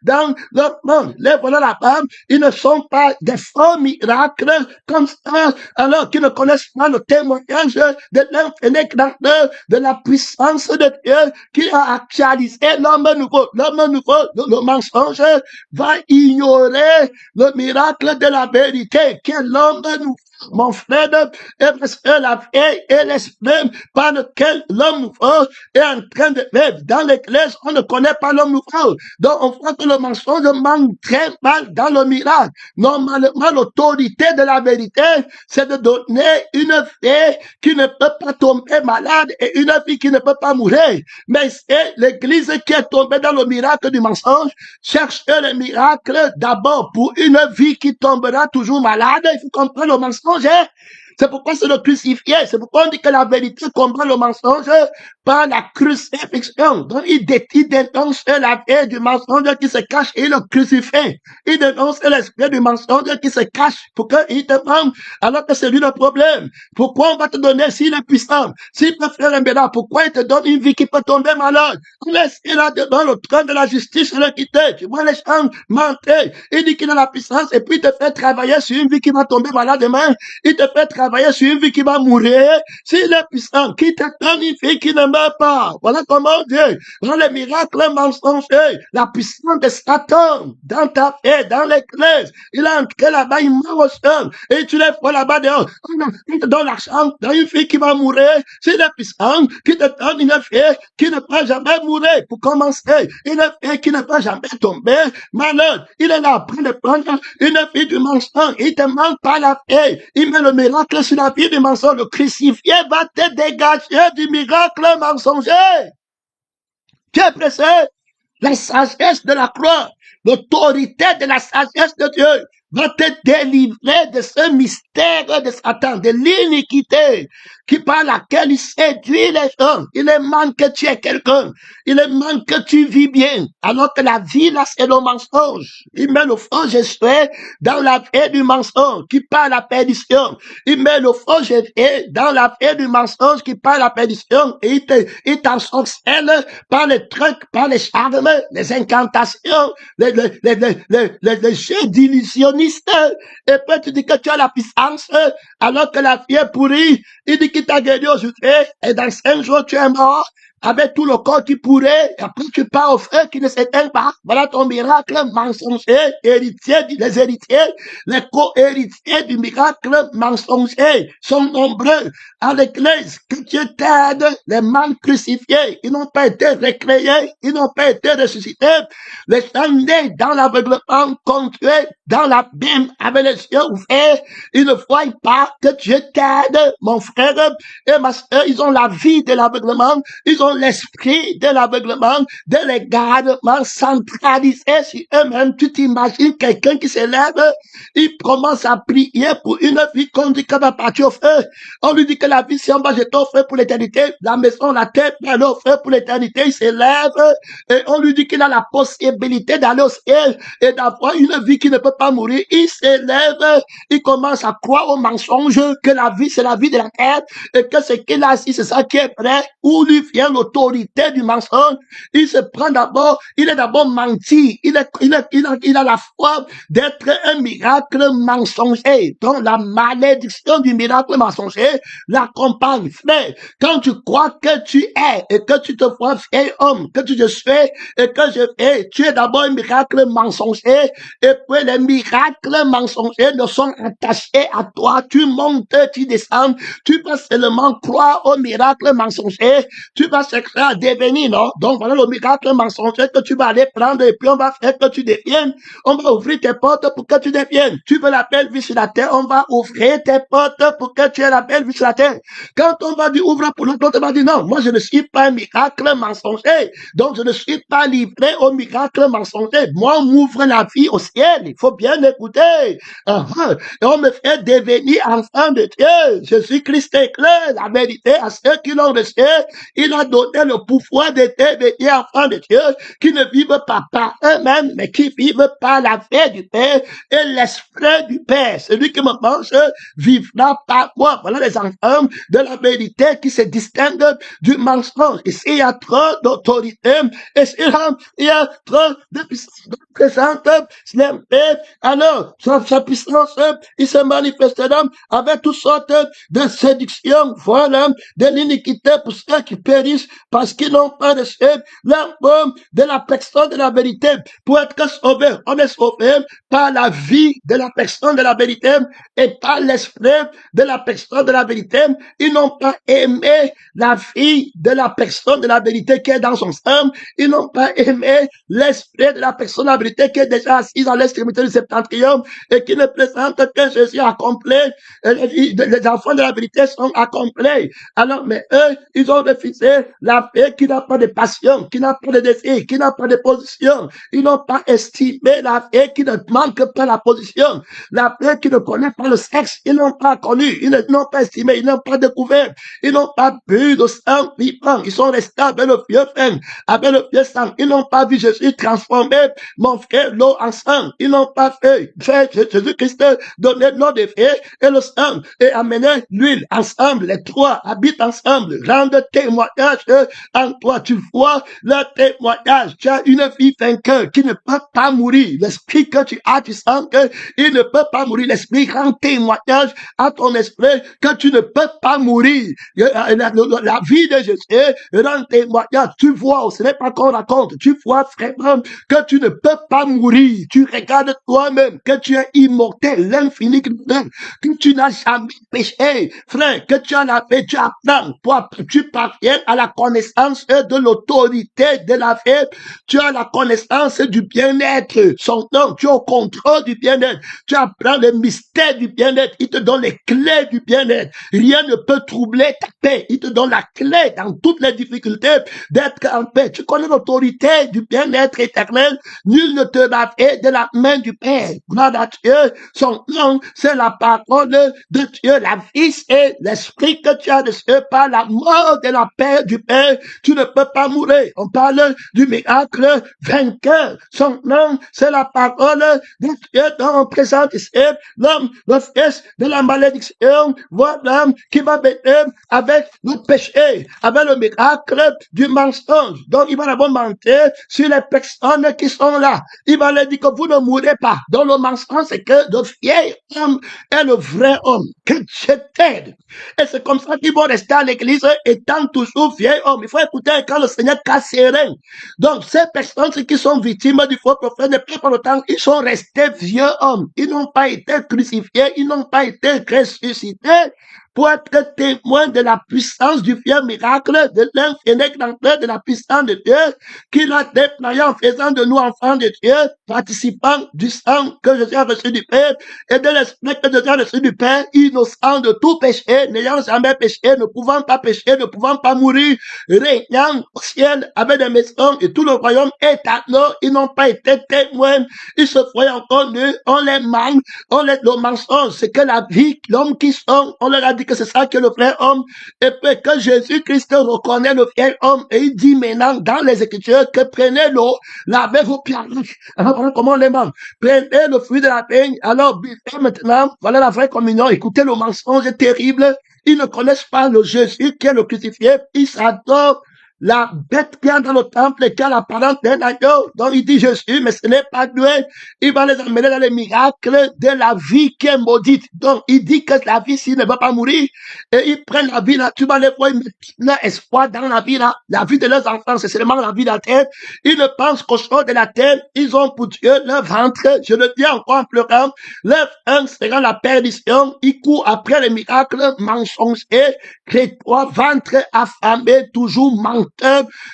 dans le monde. Les voilà là-bas, ils ne sont pas des faux miracles comme ça, alors qu'ils ne connaissent pas le témoignage de l'infini grandeur, de la puissance de Dieu qui a actualisé l'homme nouveau. L'homme nouveau, le mensonge, va ignorer le miracle de la vérité qui est l'homme nouveau. Mon frère, est la vie et l'esprit par lequel l'homme nouveau est en train de vivre. Dans l'église, on ne connaît pas l'homme nouveau. Donc, on voit que le mensonge manque très mal dans le miracle. Normalement, l'autorité de la vérité, c'est de donner une vie qui ne peut pas tomber malade et une vie qui ne peut pas mourir. Mais c'est l'église qui est tombée dans le miracle du mensonge. Cherche le miracle d'abord pour une vie qui tombera toujours malade. Il faut comprendre le mensonge. C'est pourquoi c'est le crucifié. C'est pourquoi on dit que la vérité combat le mensonge par la crucifixion. Donc, il dénonce la vie du mensonge qui se cache et il le crucifie. Il dénonce l'esprit du mensonge qui se cache pour qu'il te demande alors que c'est lui le problème. Pourquoi on va te donner s'il est puissant? S'il peut faire un miracle, pourquoi il te donne une vie qui peut tomber malade? On laisse il a devant le trône de la justice et le quitter. Tu vois les gens mentir. Il dit qu'il a la puissance et puis il te fait travailler sur une vie qui va tomber malade demain. Il te fait travailler sur une vie qui va mourir. S'il est puissant, qui te donne une vie qui ne meurt pas. Voilà comment Dieu, dans les miracles mensongers, la puissance de Satan, dans ta vie, dans l'église, il a entré là-bas, il meurt au sol, et tu les vois là-bas dehors. Il te donne l'argent dans une fille qui va mourir. S'il est puissant, qui te donne une fille qui ne peut jamais mourir. Pour commencer, une fille qui ne peut jamais tomber malade. Il est là, après de prendre une fille du mensonge. Il te manque pas la fille. Il met le miracle sur la vie du mensonge. Le crucifié va te dégager du miracle mensonger. Tu es pressé? La sagesse de la croix, l'autorité de la sagesse de Dieu va te délivrer de ce mystère de Satan, de l'iniquité, qui par laquelle il séduit les gens. Il est manque que tu es quelqu'un. Il est manque que tu vis bien. Alors que la vie, là, c'est le mensonge. Il met le faux Jésus dans la vie du mensonge, qui part la perdition. Il met le faux Jésus dans la vie du mensonge, qui part la perdition. Et il t'ensorcelle par les trucs, par les charmes, les incantations, les jeux d'illusionnistes. Et puis tu dis que tu as la puissance, alors que la vie est pourrie. Il dit qu'il t'a guéri aujourd'hui, et dans 5 jours tu es mort, avec tout le corps qui pourrait, et après tu pars au feu qui ne s'éteint pas. Voilà ton miracle mensonger, les héritiers, les co-héritiers du miracle mensonger sont nombreux à l'église. Que Dieu t'aide, les mânes crucifiés, ils n'ont pas été recréés, ils n'ont pas été ressuscités. Les gens nés dans l'aveuglement, conduits dans l'abîme avec les yeux ouverts, ils ne voient pas. Que Dieu t'aide, mon frère et ma soeur, ils ont la vie de l'aveuglement, ils ont l'esprit de l'aveuglement, de l'égarement centralisé sur eux-mêmes. Tu t'imagines quelqu'un qui s'élève, il commence à prier pour une vie qu'on dit qu'elle va partir au feu. On lui dit que la vie, si on va jeter au feu pour l'éternité, la maison, la tête, va aller au feu pour l'éternité, il s'élève et on lui dit qu'il a la possibilité d'aller au ciel et d'avoir une vie qui ne peut pas mourir. Il s'élève, il commence à croire au mensonge que la vie, c'est la vie de la terre et que ce qu'il a ici, c'est ça qui est vrai. Où lui vient l'autorité du mensonge? Il se prend d'abord, il est d'abord menti. Il a la foi d'être un miracle mensonger. Donc la malédiction du miracle mensonger l'accompagne. Frère, quand tu crois que tu es et que tu te vois vieil homme, que tu te fais et que je fais, tu es d'abord un miracle mensonger et puis les miracles mensongers ne sont attachés à toi. Tu montes, tu descends, tu peux seulement croire au miracle mensonger, tu vas chercher à devenir, non? Donc voilà le miracle mensonger que tu vas aller prendre et puis on va faire que tu deviennes. On va ouvrir tes portes pour que tu deviennes. Tu veux la belle vie sur la terre, on va ouvrir tes portes pour que tu aies la belle vie sur la terre. Quand on va dire ouvre pour l'autre, on va dire non, moi je ne suis pas un miracle mensonger, donc je ne suis pas livré au miracle mensonger. Moi on m'ouvre la vie au ciel, il faut bien écouter. Et on me fait devenir enfant de Dieu. Jésus-Christ est clair, la vérité à ceux qui l'ont reçu. Il a donné le pouvoir de devenir enfant de Dieu, qui ne vivent pas par eux-mêmes, mais qui vivent par la paix du Père et l'esprit du Père. Celui qui me mange vivra par moi. Voilà les enfants de la vérité qui se distinguent du mensonge. Ici, il y a trop d'autorité, et il y a trop de puissance présente. Alors, sa puissance, il se manifestera avec toutes sortes de séductions, voilà, de l'iniquité pour ceux qui périssent parce qu'ils n'ont pas reçu l'amour de la personne de la vérité. Pour être sauvé, on est sauvé par la vie de la personne de la vérité et par l'esprit de la personne de la vérité. Ils n'ont pas aimé la vie de la personne de la vérité qui est dans son sein. Ils n'ont pas aimé l'esprit de la personne de la vérité qui est déjà assise dans l'extrémité du septentrion et qui ne présente que Jésus accompli. Les enfants de la vérité sont accomplis. Alors, mais eux, ils ont refusé la paix qui n'a pas de passion, qui n'a pas de désir, qui n'a pas de position. Ils n'ont pas estimé la paix qui ne manque pas la position, la paix qui ne connaît pas le sexe. Ils n'ont pas connu, ils n'ont pas estimé, ils n'ont pas découvert, ils n'ont pas bu de sang vivant. Ils sont restés avec le vieux fin, avec le vieux sang. Ils n'ont pas vu Jésus transformer, mon frère, l'eau en sang. Ils n'ont pas fait Jésus-Christ donner l'eau de feu et le sang et amener l'huile ensemble. Les trois habitent ensemble, rendent témoignage en toi. Tu vois le témoignage. Tu as une vie vainqueur qui ne peut pas mourir. L'esprit que tu as, tu sens qu'il ne peut pas mourir. L'esprit rend témoignage à ton esprit que tu ne peux pas mourir. La vie de Jésus rend témoignage. Tu vois, ce n'est pas qu'on raconte. Tu vois vraiment que tu ne peux pas mourir. Tu regardes toi-même que tu es immortel, l'infini, que tu n'as jamais péché. Frère, que tu en as fait, tu apprends. Tu parviens à la connaissance de l'autorité de la fête. Tu as la connaissance du bien-être. Son nom, tu es au contrôle du bien-être. Tu apprends le mystère du bien-être. Il te donne les clés du bien-être. Rien ne peut troubler ta paix. Il te donne la clé dans toutes les difficultés d'être en paix. Tu connais l'autorité du bien-être éternel. Nul ne te l'a fait de la main du Père. Gloire à Dieu. Son nom, c'est la parole de Dieu. La vie, c'est l'esprit que tu as de Dieu. Par la mort de la paix du Père, tu ne peux pas mourir. On parle du miracle vainqueur. Son nom, c'est la parole de Dieu dont on présente ici l'homme, le fils de la malédiction. Voilà qui va venir avec le péché, avec le miracle du mensonge. Donc, il va d'abord mentir sur les personnes qui sont là. Il va leur dire que vous ne mourrez pas. Donc, le mensonge, c'est que le vieil homme est le vrai homme. Que Dieu t'aide. Et c'est comme ça qu'ils vont rester à l'église étant toujours vieil homme. Il faut écouter quand le Seigneur casse ses reins. Donc, ces personnes qui sont victimes du faux prophète, depuis pas longtemps, ils sont restés vieux hommes. Ils n'ont pas été crucifiés, ils n'ont pas été ressuscités pour être témoins de la puissance du vieux miracle, de l'infini grandeur de la puissance de Dieu, qu'il a déployé en faisant de nous enfants de Dieu, participants du sang que Jésus a reçu du Père, et de l'esprit que Jésus a reçu du Père, innocent de tout péché, n'ayant jamais péché, ne pouvant pas pécher, ne pouvant pas mourir, régnant au ciel avec des maisons et tout le royaume est à nous. Ils n'ont pas été témoins, ils se voient encore nus, on les manque, le mensonge, c'est que la vie, l'homme qui sont, on leur a dit que c'est ça que le vrai homme, et puis que Jésus-Christ reconnaît le vieil homme, et il dit maintenant dans les Écritures que prenez l'eau, lavez vos pieds. Alors voilà comment on les mange. Prenez le fruit de la peine, alors buvez maintenant, voilà la vraie communion, écoutez le mensonge terrible, ils ne connaissent pas le Jésus qui est le crucifié, ils s'adorent la bête qui est dans le temple et qui a l'apparence d'un agneau. Donc il dit Jésus, mais ce n'est pas Dieu. Il va les amener dans les miracles de la vie qui est maudite. Donc il dit que la vie, s'il ne va pas mourir, et ils prennent la vie là, tu vas les voir, ils mettent leur espoir dans la vie là. La vie de leurs enfants, c'est seulement la vie de la terre. Ils ne pensent qu'aux choses de la terre. Ils ont pour Dieu leur ventre, je le dis encore en pleurant, leur un sera la perdition. Ils courent après les miracles mensongers, crétois, ventre affamé, toujours menteur.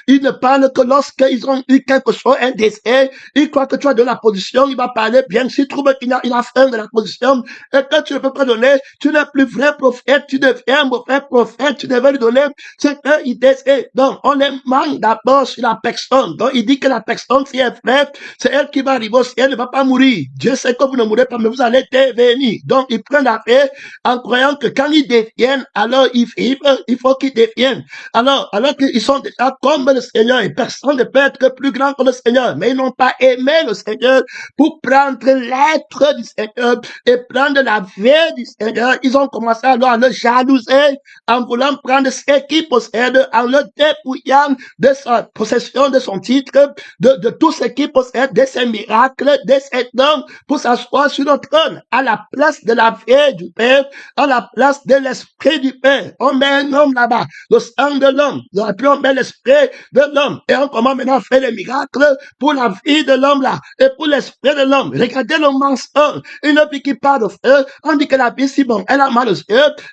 Ils ne parlent que lorsqu'ils ont eu quelque chose, un désir. Ils croient que tu as de la position, il va parler bien. S'il trouve qu'il a faim de la position et que tu ne peux pas donner, tu n'es plus vrai prophète, tu deviens mauvais prophète, tu devais lui donner ce qu'il désire. Donc, on les manque d'abord sur la personne. Donc, il dit que la personne, si elle est vraie, c'est elle qui va arriver au ciel, elle ne va pas mourir. Dieu sait que vous ne mourrez pas, mais vous allez devenir. Donc, ils prennent la paix en croyant que quand ils deviennent, alors ils vivent, il faut qu'ils deviennent. Alors qu'ils sont déjà comme le Seigneur, et personne ne peut être plus grand que le Seigneur, mais ils n'ont pas aimé le Seigneur pour prendre l'être du Seigneur et prendre la vie du Seigneur. Ils ont commencé alors à le jalouser en voulant prendre ce qu'il possède, en le dépouillant de sa possession, de son titre, de tout ce qu'il possède, de ses miracles, de cet homme, pour s'asseoir sur le trône, à la place de la vie du Père, à la place de l'esprit du Père. On met un homme là-bas, le sang de l'homme, et puis on met l'esprit de l'homme, et on commence maintenant à faire les miracles pour la vie de l'homme là, et pour l'esprit de l'homme. Regardez le mensonge, une vie qui parle de feu, on dit que la vie si bon, elle a mal aux yeux,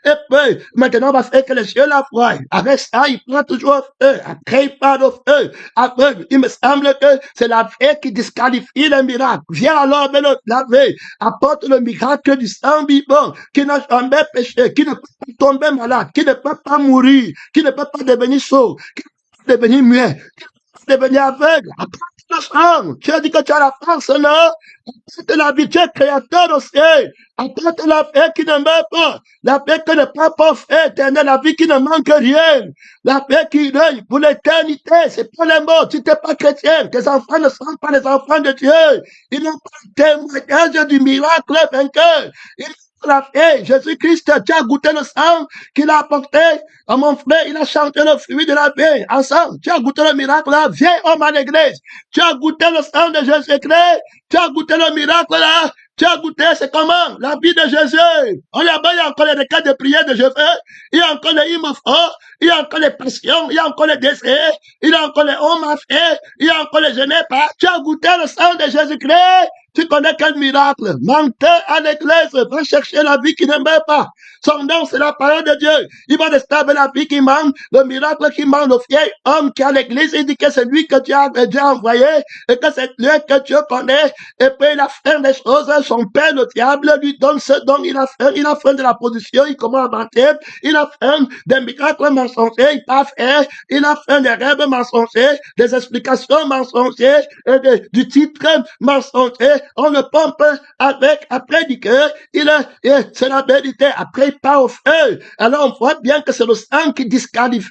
et puis maintenant on va faire que les yeux la voient. Avec ça, il prend toujours feu, après il parle de feu, après il me semble que c'est la vie qui disqualifie les miracles. Viens alors me le laver, apporte le miracle du sang vivant, qui n'a jamais péché, qui ne peut pas tomber malade, qui ne peut pas mourir, qui ne peut pas devenir sourd, qui ne peut pas devenir muet, qui ne peut pas devenir aveugle. Apporte le sang. Tu as dit que tu as la force, non? Apporte la vie, tu es créateur aussi. Apporte la paix qui ne meurt pas, la paix qui ne prend pas fait éternel, la vie qui ne manque rien, la paix qui règne pour l'éternité. C'est pas les morts. Tu n'es pas chrétien. Tes enfants ne sont pas les enfants de Dieu. Ils n'ont pas le témoignage du miracle vainqueur. La paix, Jésus-Christ, tu as goûté le sang qu'il a apporté à mon frère, il a chanté le fruit de la paix ensemble. Tu as goûté le miracle là, viens homme à l'église. Tu as goûté le sang de Jésus-Christ, tu as goûté le miracle là. Tu as goûté, c'est comment? La vie de Jésus. Oh, là-bas, il y a encore les cas de prière de Jésus. Il y a encore les hymnes forts. Il y a encore les passions. Il y a encore les désirs. Il y a encore les hommes à faire. Il y a encore les je n'ai pas. Tu as goûté le sang de Jésus-Christ. Tu connais quel miracle? Menteur à l'église. Va chercher la vie qui ne meurt pas. Son nom, c'est la parole de Dieu. Il va rester avec la vie qui manque, le miracle qui manque, le vieil homme qui est à l'église. Il dit que c'est lui que tu as déjà envoyé et que c'est lui que Dieu connaît. Et puis il a fait des choses. Son père, le diable, lui donne ce dont il a fait. Il a fait de la position. Il commence à mentir. Il a fait des miracles mensongers. Il n'a pas fait. Il a fait des rêves mensongers, des explications mensongères, du titre mensonger. on le pompe avec, après du cœur, c'est la vérité. Après, il part au feu. Alors, on voit bien que c'est le sang qui disqualifie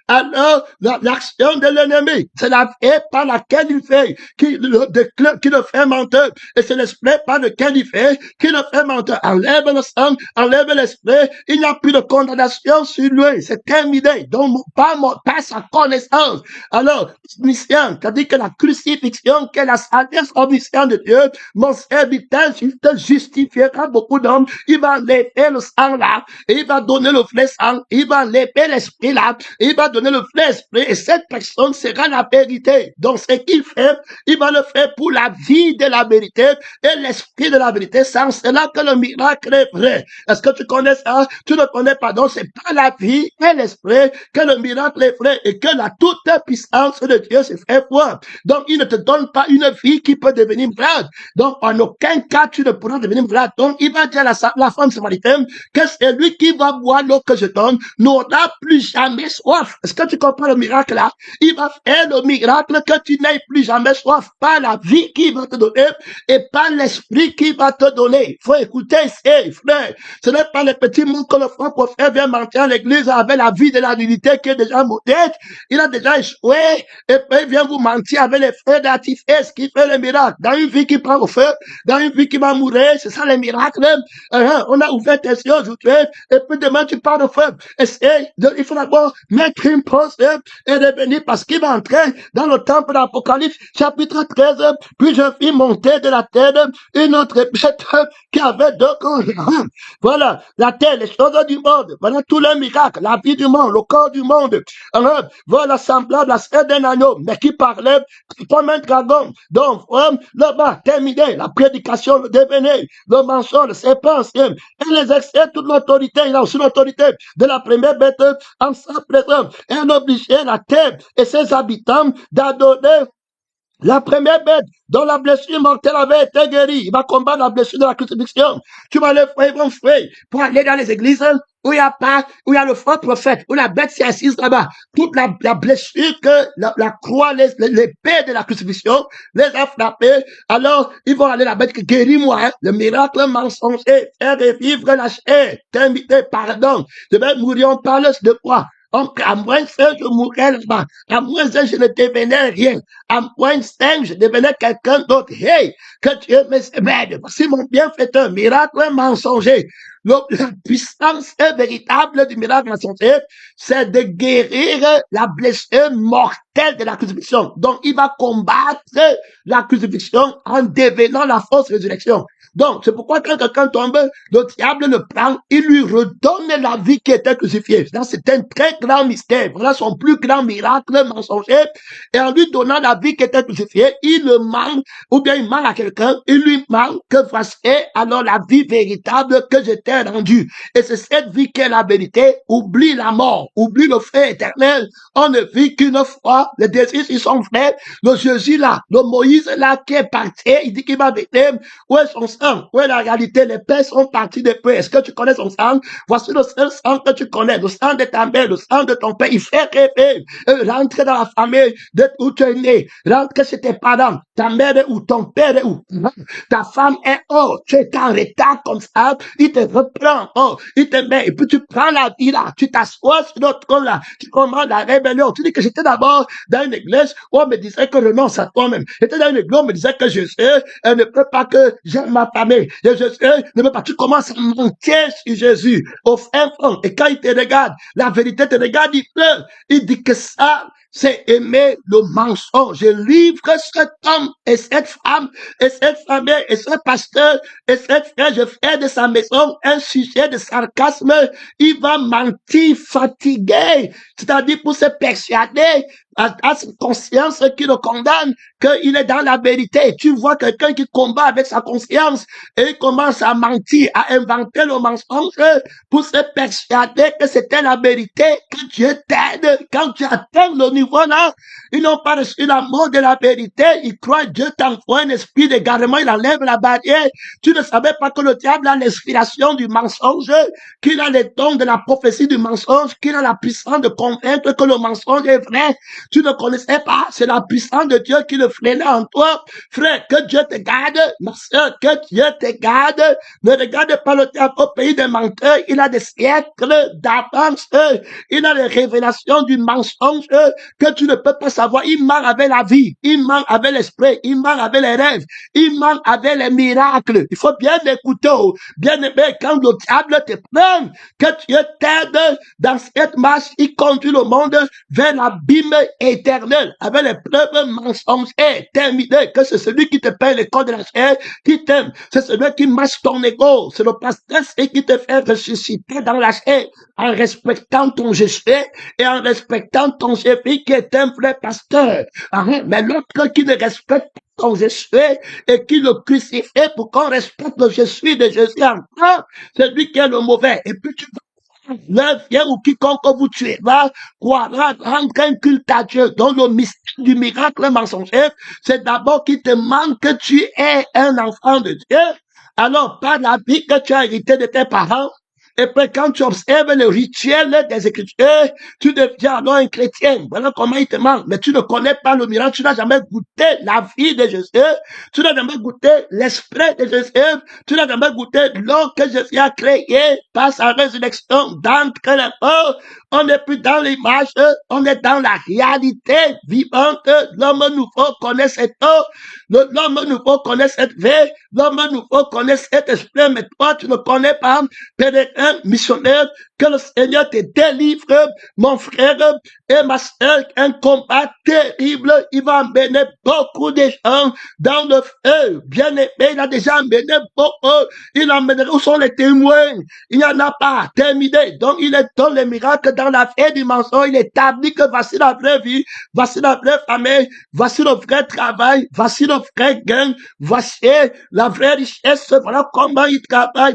alors l'action de l'ennemi. C'est la vie par laquelle il fait, qui le fait menteur. Et c'est l'esprit par lequel il fait, qui le fait menteur. Enlève le sang, enlève l'esprit, il n'y a plus de condamnation sur lui. C'est terminé. Donc, pas sa connaissance. Alors, omniscient, c'est-à-dire que la crucifixion, qui est la sagesse omnisciente de Dieu, mon serviteur, il te justifiera beaucoup d'hommes. Il va enlever le sang là, et il va donner le vrai sang, il va enlever l'esprit là, il va donner le vrai esprit, et cette personne sera la vérité. Donc, ce qu'il fait, il va le faire pour la vie de la vérité et l'esprit de la vérité. C'est là que le miracle est vrai. Est-ce que tu connais ça? Tu ne connais pas. Donc, c'est pas la vie et l'esprit que le miracle est vrai et que la toute puissance de Dieu se fait voir. Donc, il ne te donne pas une vie qui peut devenir malade. Donc, en aucun cas, tu ne pourras devenir malade. Donc, il va dire à la femme samaritaine que c'est lui qui va boire l'eau que je donne, n'aura plus jamais soif. Est-ce que tu comprends le miracle là? Il va faire le miracle que tu n'aies plus jamais soif. Pas la vie qui va te donner et pas l'esprit qui va te donner. Il faut écouter ces frères. Ce n'est pas les petits mots que le frère prophète vient mentir à l'église avec la vie de la divinité qui est déjà maudite. Il a déjà échoué et puis il vient vous mentir avec les frères d'artifice qui fait les miracles. Dans une vie qui prend au feu, dans une vie qui va mourir, c'est ça les miracles. On a ouvert tes yeux aujourd'hui et puis demain tu pars au feu. Il faut d'abord mettre une pause et revenir parce qu'il va entrer dans le temple d'Apocalypse chapitre 13. Puis je vis monter de la terre une autre bête qui avait deux corps. Voilà, la terre, les choses du monde, voilà tous les miracles, la vie du monde, le corps du monde. Voilà semblable à celle d'un agneau, mais qui parlait comme un dragon. Donc, là-bas, terminé, la prédication, le devenir, le mensonge, le serpent, et les excès, toute l'autorité, il a aussi l'autorité de la première bête en sa présence. Et on obligeait la terre et ses habitants d'adorer la première bête dont la blessure mortelle avait été guérie. Il va combattre la blessure de la crucifixion. Tu vas les frères, vont frères, pour aller dans les églises où il y a pas, où il y a le faux prophète, où la bête s'est assise là-bas. Toute la blessure que la croix, l'épée de la crucifixion les a frappés. Alors, ils vont aller la bête qui guérit-moi, hein. Le miracle mensonger, faire revivre la chair, t'inviter, pardon. Demain, mourions par le de quoi? À moins que je mourrais là-bas, à moins que je ne devenais rien, à moins que je devenais quelqu'un d'autre. Hey, que Dieu m'aide. Voici mon bienfaiteur, miracle mensonger. La puissance véritable du miracle mensonger, c'est de guérir la blessure mortelle de la crucifixion. Donc, il va combattre la crucifixion en devenant la fausse résurrection. Donc, c'est pourquoi quand quelqu'un tombe, le diable le prend, il lui redonne la vie qui était crucifiée. C'est un très grand mystère. Voilà son plus grand miracle mensonger. Et en lui donnant la vie qui était crucifiée, il le manque, ou bien il manque à quelqu'un, il lui manque que voici alors la vie véritable que j'étais rendue. Et c'est cette vie qui est la vérité. Oublie la mort, oublie le feu éternel. On ne vit qu'une fois. Les désirs, ils sont faits. Le Jésus là, le Moïse là qui est parti, il dit qu'il va venir. Où est son sang? Où est la réalité? Les pères sont partis de peu. Est-ce que tu connais son sang? Voici le seul sang que tu connais, le sang de ta mère, le sang de ton père. Il fait rêver. Rentre dans la famille où tu es né. Rentre chez tes parents. Ta mère est où? Ton père est où? Ta femme est où? Tu es en retard comme ça. Il te reprend. Oh, il te met. Et puis tu prends la vie là. Tu t'assois sur notre trône là. Tu commandes la rébellion. Tu dis que j'étais d'abord dans une église où on me disait que renonce à toi-même. J'étais dans une église où on me disait que je sais, elle ne peut pas que j'aime ma famille. Je sais, ne peut pas. Tu commences à mentir sur Jésus au fin fond. Et quand il te regarde, la vérité te regarde, il pleure. Il dit que ça, c'est aimer le mensonge. Je livre cet homme et cette femme et cette famille et ce pasteur et cette frère. Je fais de sa maison un sujet de sarcasme. Il va mentir fatigué, c'est-à-dire pour se persuader à sa conscience qui le condamne, qu'il est dans la vérité. Tu vois quelqu'un qui combat avec sa conscience et il commence à mentir, à inventer le mensonge pour se persuader que c'était la vérité, que Dieu t'aide. Quand tu atteins le niveau là, ils n'ont pas reçu l'amour de la vérité, ils croient Dieu t'envoie un esprit d'égarement, il enlève la barrière. Tu ne savais pas que le diable a l'inspiration du mensonge, qu'il a les dons de la prophétie du mensonge, qu'il a la puissance de convaincre que le mensonge est vrai. Tu ne connaissais pas. C'est la puissance de Dieu qui le freinait en toi. Frère, que Dieu te garde. Ma soeur, que Dieu te garde. Ne regarde pas le théâtre au pays des menteurs. Il a des siècles d'avance. Il a les révélations du mensonge que tu ne peux pas savoir. Il ment avec la vie. Il ment avec l'esprit. Il ment avec les rêves. Il ment avec les miracles. Il faut bien écouter. Bien aimé, quand le diable te prend, que Dieu t'aide dans cette marche. Il conduit le monde vers l'abîme éternel avec les preuves mensongères terminées. Que c'est celui qui te paye le corps de la chair qui t'aime. C'est celui qui marche ton ego. C'est le pasteur qui te fait ressusciter dans la chair en respectant ton Jésus et en respectant ton chef qui est un vrai pasteur. Mais l'autre qui ne respecte pas ton Jésus et qui le crucifie pour qu'on respecte le Jésus de Jésus encore, c'est lui qui est le mauvais. Et puis tu l'un vient ou quiconque vous tuera croira rendre un culte à Dieu. Donc le mystère du miracle mensonger, c'est d'abord qu'il te manque que tu es un enfant de Dieu. Alors, par la vie que tu as hérité de tes parents, et puis quand tu observes le rituel des Écritures, tu deviens alors un chrétien. Voilà comment il te manque. Mais tu ne connais pas le miracle, tu n'as jamais goûté la vie de Jésus, tu n'as jamais goûté l'esprit de Jésus, tu n'as jamais goûté l'eau que Jésus a créée par sa résurrection d'entre les morts. On n'est plus dans l'image, on est dans la réalité vivante. L'homme nouveau connaît cette eau, l'homme nouveau connaît cette vie, l'homme nouveau connaît cet esprit, mais toi tu ne connais pas. Un missionnaire, que le Seigneur te délivre, mon frère et ma soeur, un combat terrible, il va emmener beaucoup de gens dans le feu. Bien aimé, il a déjà emmené beaucoup, il emmènera, où sont les témoins? Il n'y en a pas, terminé. Donc il est dans les miracles, dans la vraie dimension, il établit que voici la vraie vie, voici la vraie famille, voici le vrai travail, voici le vrai gain, voici la vraie richesse, voilà comment il travaille,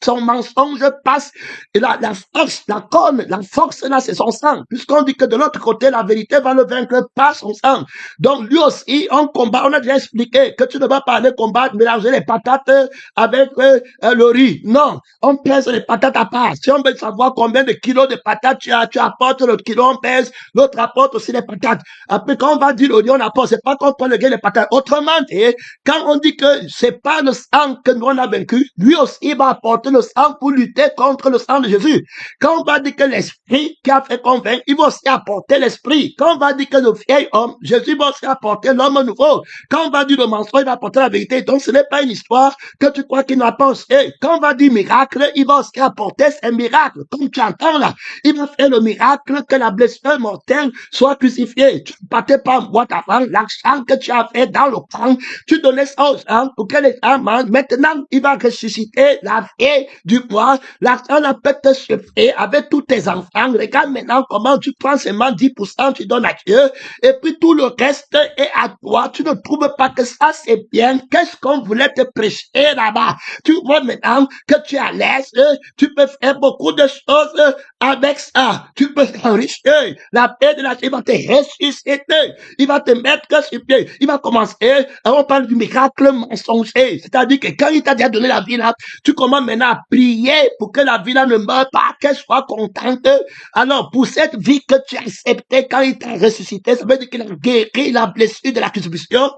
son mensonge passe, et la force, la force là, c'est son sang, puisqu'on dit que de l'autre côté, la vérité va le vaincre par son sang. Donc lui aussi, en combat, on a déjà expliqué que tu ne vas pas aller combattre, mélanger les patates avec le riz. Non, on pèse les patates à part. Si on veut savoir combien de kilos de patates tu apportes le kilo, on pèse, l'autre apporte aussi les patates. Après, quand on va dire l'oignon, on apporte, c'est pas qu'on prend le gars les patates. Autrement dit, quand on dit que c'est pas le sang que nous on a vaincu, lui aussi va apporter le sang pour lutter contre le sang de Jésus. Quand on va dire que l'esprit qui a fait convaincre, il va aussi apporter l'esprit. Quand on va dire que le vieil homme, Jésus va aussi apporter l'homme nouveau. Quand on va dire le mensonge, il va apporter la vérité. Donc ce n'est pas une histoire que tu crois qu'il n'a pas aussi. Quand on va dire miracle, il va aussi apporter ces miracles. Comme tu entends là, il va faire le miracle que la blessure mortelle soit crucifiée. Tu ne partais pas en boîte avant, l'argent que tu as fait dans le camp, tu donnais ça aux gens pour que les gens mangent. Maintenant, il va ressusciter la vie du bois. L'argent n'a peut te suffire avec tous tes enfants. Regarde maintenant comment tu prends seulement 10%, tu donnes à Dieu, et puis tout le reste est à toi. Tu ne trouves pas que ça c'est bien. Qu'est-ce qu'on voulait te prêcher là-bas? Tu vois maintenant que tu es à l'aise, tu peux faire beaucoup de choses avec ça. Tu peux t'enrichir. La paix de la vie va te ressusciter. Il va te mettre sur pied. Il va commencer, on parle du miracle mensonger. C'est-à-dire que quand il t'a déjà donné la vie là, tu commences maintenant à prier pour que la vie là ne meure pas, qu'elle soit contente. Alors, pour cette vie que tu as acceptée quand il t'a ressuscité, ça veut dire qu'il a guéri la blessure de la crucifixion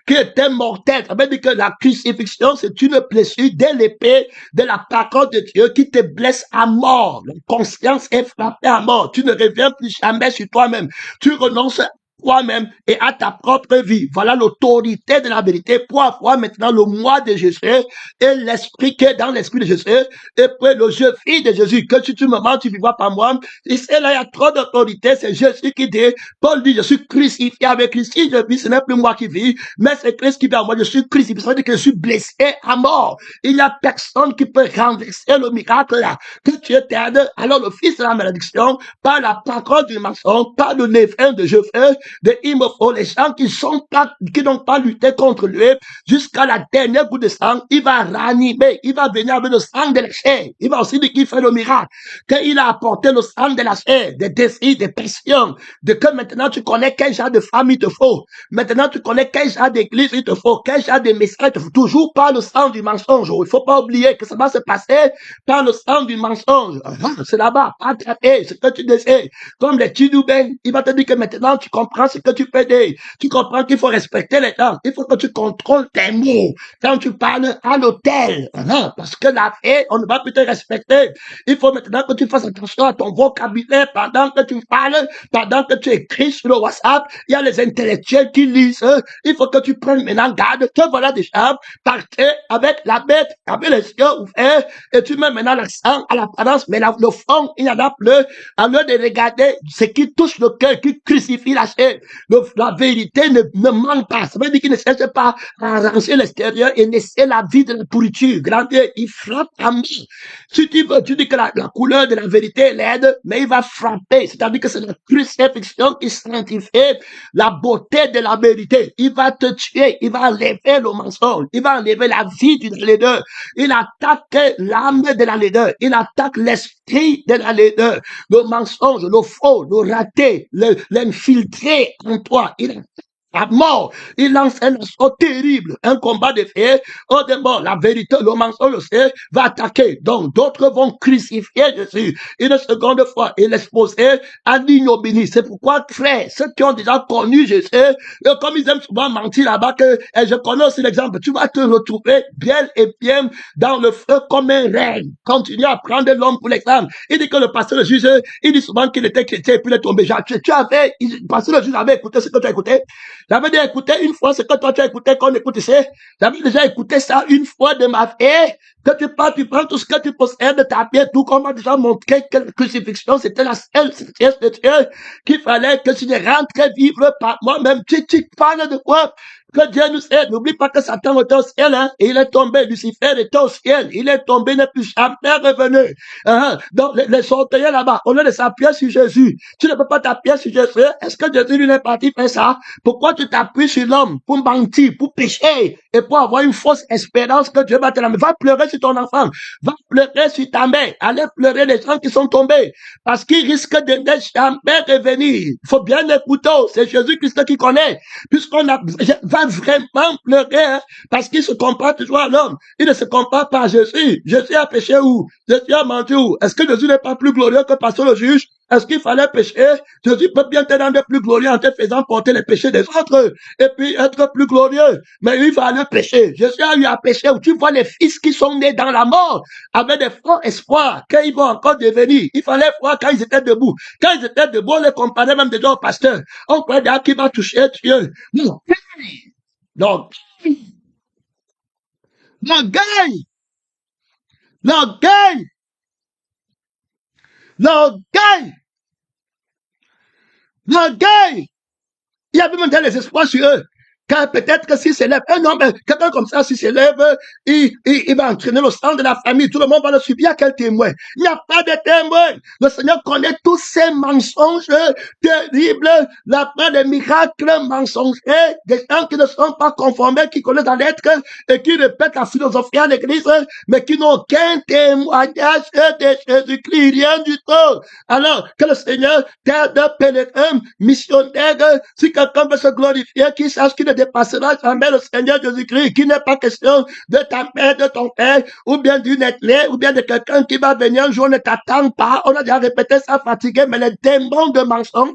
qui était mortelle. Ça veut dire que la crucifixion, c'est une blessure de l'épée de la parole de Dieu qui te blesse à mort. La conscience est frappée à mort. Tu ne reviens plus jamais sur toi-même. Tu renonces toi-même et à ta propre vie. Voilà l'autorité de la vérité pour avoir maintenant le moi de Jésus et l'esprit qui est dans l'esprit de Jésus et puis le je vis de Jésus. Que si tu me mens, tu ne vivras pas moi. Ici, là, il y a trop d'autorité. C'est Jésus qui dit, Paul dit, je suis crucifié avec Christ. Si je vis, ce n'est plus moi qui vis, mais c'est Christ qui vit en moi. Je suis crucifié. Ça veut dire que je suis blessé à mort. Il n'y a personne qui peut renverser le miracle là. Que tu éternes, alors le fils de la malédiction, par la parole du mensonge, par le levain de Jésus, de Imofo, les gens qui n'ont pas lutté contre lui jusqu'à la dernière goutte de sang, il va ranimer, il va venir avec le sang de la chair. Il va aussi dire qu'il fait le miracle, qu'il a apporté le sang de la chair, des défis, des passions, de que maintenant tu connais quel genre de femme il te faut. Maintenant tu connais quel genre d'église il te faut, quel genre de message il te faut. Toujours par le sang du mensonge. Il faut pas oublier que ça va se passer par le sang du mensonge. C'est là-bas, pas traiter ce que tu désires. Comme les Tidouben, il va te dire que maintenant tu comprends ce que tu peux dire. Tu comprends qu'il faut respecter les temps. Il faut que tu contrôles tes mots. Quand tu parles à l'hôtel, parce que la fée, on ne va plus te respecter. Il faut maintenant que tu fasses attention à ton vocabulaire pendant que tu parles, pendant que tu écris sur le WhatsApp. Il y a les intellectuels qui lisent. Il faut que tu prennes maintenant garde. Te voilà déjà parti avec la bête, avec les yeux ouverts, et tu mets maintenant l'accent à l'apparence, mais le fond, il n'y en a plus. À l'heure de regarder ce qui touche le cœur, qui crucifie la chair. La vérité ne manque pas. Ça veut dire qu'il ne cherche pas à arranger l'extérieur et laisser la vie de la pourriture. Grand Dieu, il frappe à mort. Si tu veux, tu dis que la couleur de la vérité est laide, mais il va frapper. C'est-à-dire que c'est la crucifixion qui sanctifie la beauté de la vérité. Il va te tuer, il va enlever le mensonge, il va enlever la vie de la laideur. Il attaque l'âme de la laideur, il attaque l'esprit de la laideur, le mensonge, le faux, le raté, l'infiltré en toi. Il attaque à mort, il lance un assaut terrible, un combat de fer. Au débord, la vérité, le mensonge va attaquer. Donc, d'autres vont crucifier Jésus une seconde fois et l'exposer à l'ignominie. C'est pourquoi, frère, ceux qui ont déjà connu Jésus, comme ils aiment souvent mentir là-bas, et je connais aussi l'exemple, tu vas te retrouver bien et bien dans le feu comme un rêve. Continue à prendre l'homme pour l'exemple. Il dit que le pasteur le juge, il dit souvent qu'il était chrétien et puis il est tombé. Le pasteur le juge avait écouté ce que tu as écouté. J'avais déjà écouté une fois ce que toi tu as écouté, qu'on écoute ici. J'avais déjà écouté ça une fois de ma vie. Que tu pars, tu prends tout ce que tu possèdes de ta pied, tout comme on a déjà montré que la crucifixion, c'était la seule sagesse de Dieu, qu'il fallait que tu ne rentres vivre par moi-même. Tu parles de quoi? Que Dieu nous aide. N'oublie pas que Satan était au ciel, hein, et il est tombé. Lucifer était au ciel. Il est tombé, il n'est plus jamais revenu. Donc, les orteils là-bas, au lieu de s'appuyer sur Jésus, tu ne peux pas t'appuyer sur Jésus. Est-ce que Jésus lui est parti faire ça? Pourquoi tu t'appuies sur l'homme? Pour mentir, pour pécher, et pour avoir une fausse espérance que Dieu va te la mettre. Va pleurer sur ton enfant. Va pleurer sur ta mère. Allez pleurer les gens qui sont tombés. Parce qu'ils risquent de ne jamais revenir. Il faut bien écouter. C'est Jésus-Christ qui connaît. Puisqu'on a, va vraiment pleurer, hein, parce qu'il se compare toujours à l'homme. Il ne se compare pas à Jésus. Jésus a péché où? Jésus a menti où? Est-ce que Jésus n'est pas plus glorieux que pasteur le juge? Est-ce qu'il fallait pécher? Jésus peut bien te rendre plus glorieux en te faisant porter les péchés des autres et puis être plus glorieux. Mais il fallait pécher. Jésus a eu à pécher où tu vois les fils qui sont nés dans la mort avec des forts espoirs qu'ils vont encore devenir. Il fallait voir quand ils étaient debout. Quand ils étaient debout, on les comparait même déjà au pasteur. On croyait déjà qu'il va toucher Dieu. Non. Donc, l'orgueil, l'orgueil, l'orgueil, l'orgueil. Il y avait même des espoirs sur eux. Car peut-être que s'il s'élève, un homme, quelqu'un comme ça, s'il s'élève, il va entraîner le sang de la famille, tout le monde va le suivre. Il y a quel témoin? Il n'y a pas de témoin. Le Seigneur connaît tous ces mensonges terribles, la part des miracles mensongers, des gens qui ne sont pas conformés, qui connaissent la lettre et qui répètent la philosophie à l'église, mais qui n'ont aucun témoignage de Jésus-Christ, rien du tout. Alors, que le Seigneur t'aide, pèlerin, missionnaire, si quelqu'un veut se glorifier, qu'il sache qu'il ne dépassera jamais le Seigneur Jésus-Christ, qu'il n'est pas question de ta mère, de ton père, ou bien d'une ethnie, ou bien de quelqu'un qui va venir un jour, ne t'attend pas. On a déjà répété ça fatigué, mais les démons de mensonge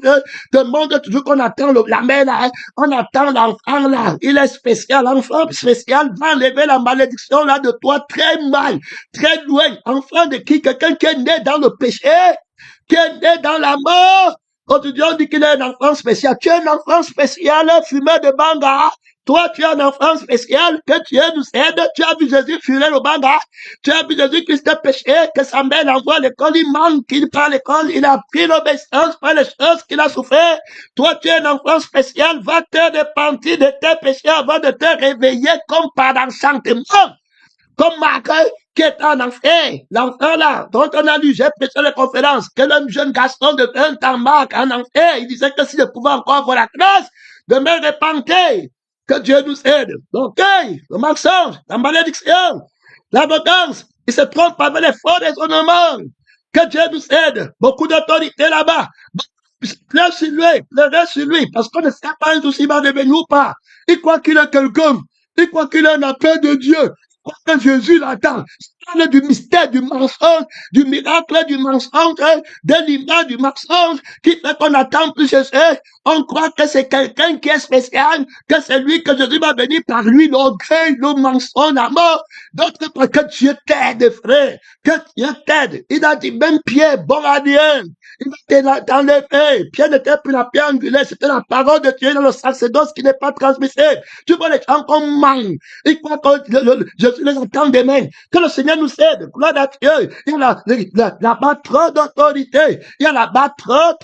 demandent toujours qu'on attend la mère là, on attend l'enfant là. Il est spécial, l'enfant spécial va enlever la malédiction là de toi très mal, très loin. Enfant de qui? Quelqu'un qui est né dans le péché, qui est né dans la mort. Aujourd'hui, on dit qu'il est un enfant spécial. Tu es un enfant spécial, fumeur de banga. Toi, tu es un enfant spécial, que Dieu nous aide. Tu as vu Jésus fumer le banga. Tu as vu Jésus-Christ péché, que sa mère l'envoie à l'école. Il manque, il part à l'école. Il a pris l'obéissance par les choses qu'il a souffert. Toi, tu es un enfant spécial. Va te repentir de tes péchés avant de te réveiller comme par enchantement. Comme Marc, qui est en enfer, l'enfant là, dont on a lu, j'ai prêché les conférences, que le jeune garçon de 20 ans, Marc, en enfer, il disait que s'il pouvait encore avoir la grâce de me repentir, que Dieu nous aide. L'orgueil, le mensonge, la malédiction, l'arrogance, il se trompe avec les faux raisonnements. Que Dieu nous aide. Beaucoup d'autorité là-bas. Pleure sur lui, pleurez sur lui, parce qu'on ne sait pas un jour s'il va revenir ou pas. Il croit qu'il est quelqu'un. Il croit qu'il a un appel de Dieu. Il croit que Jésus l'attend. Il parle du mystère, du mensonge, du miracle, du mensonge, de l'image, du mensonge, qui fait qu'on attend plus Jésus. On croit que c'est quelqu'un qui est spécial, que c'est lui que Jésus va venir par lui, l'orgueil, le mensonge, la mort. D'autres croient que Dieu t'aide, frère, que Dieu t'aide. Il a dit, même Pierre, bon à Dieu. Il était dans les faits. Pierre n'était plus la pierre angulaire, c'était la parole de Dieu dans le sacerdoce qui n'est pas transmissible. Tu vois les gens comme manquent. Ils croient que Jésus les entend demain. Que le Seigneur nous aide. Gloire à Dieu. Il y a là-bas trop d'autorité. Il y a là-bas trop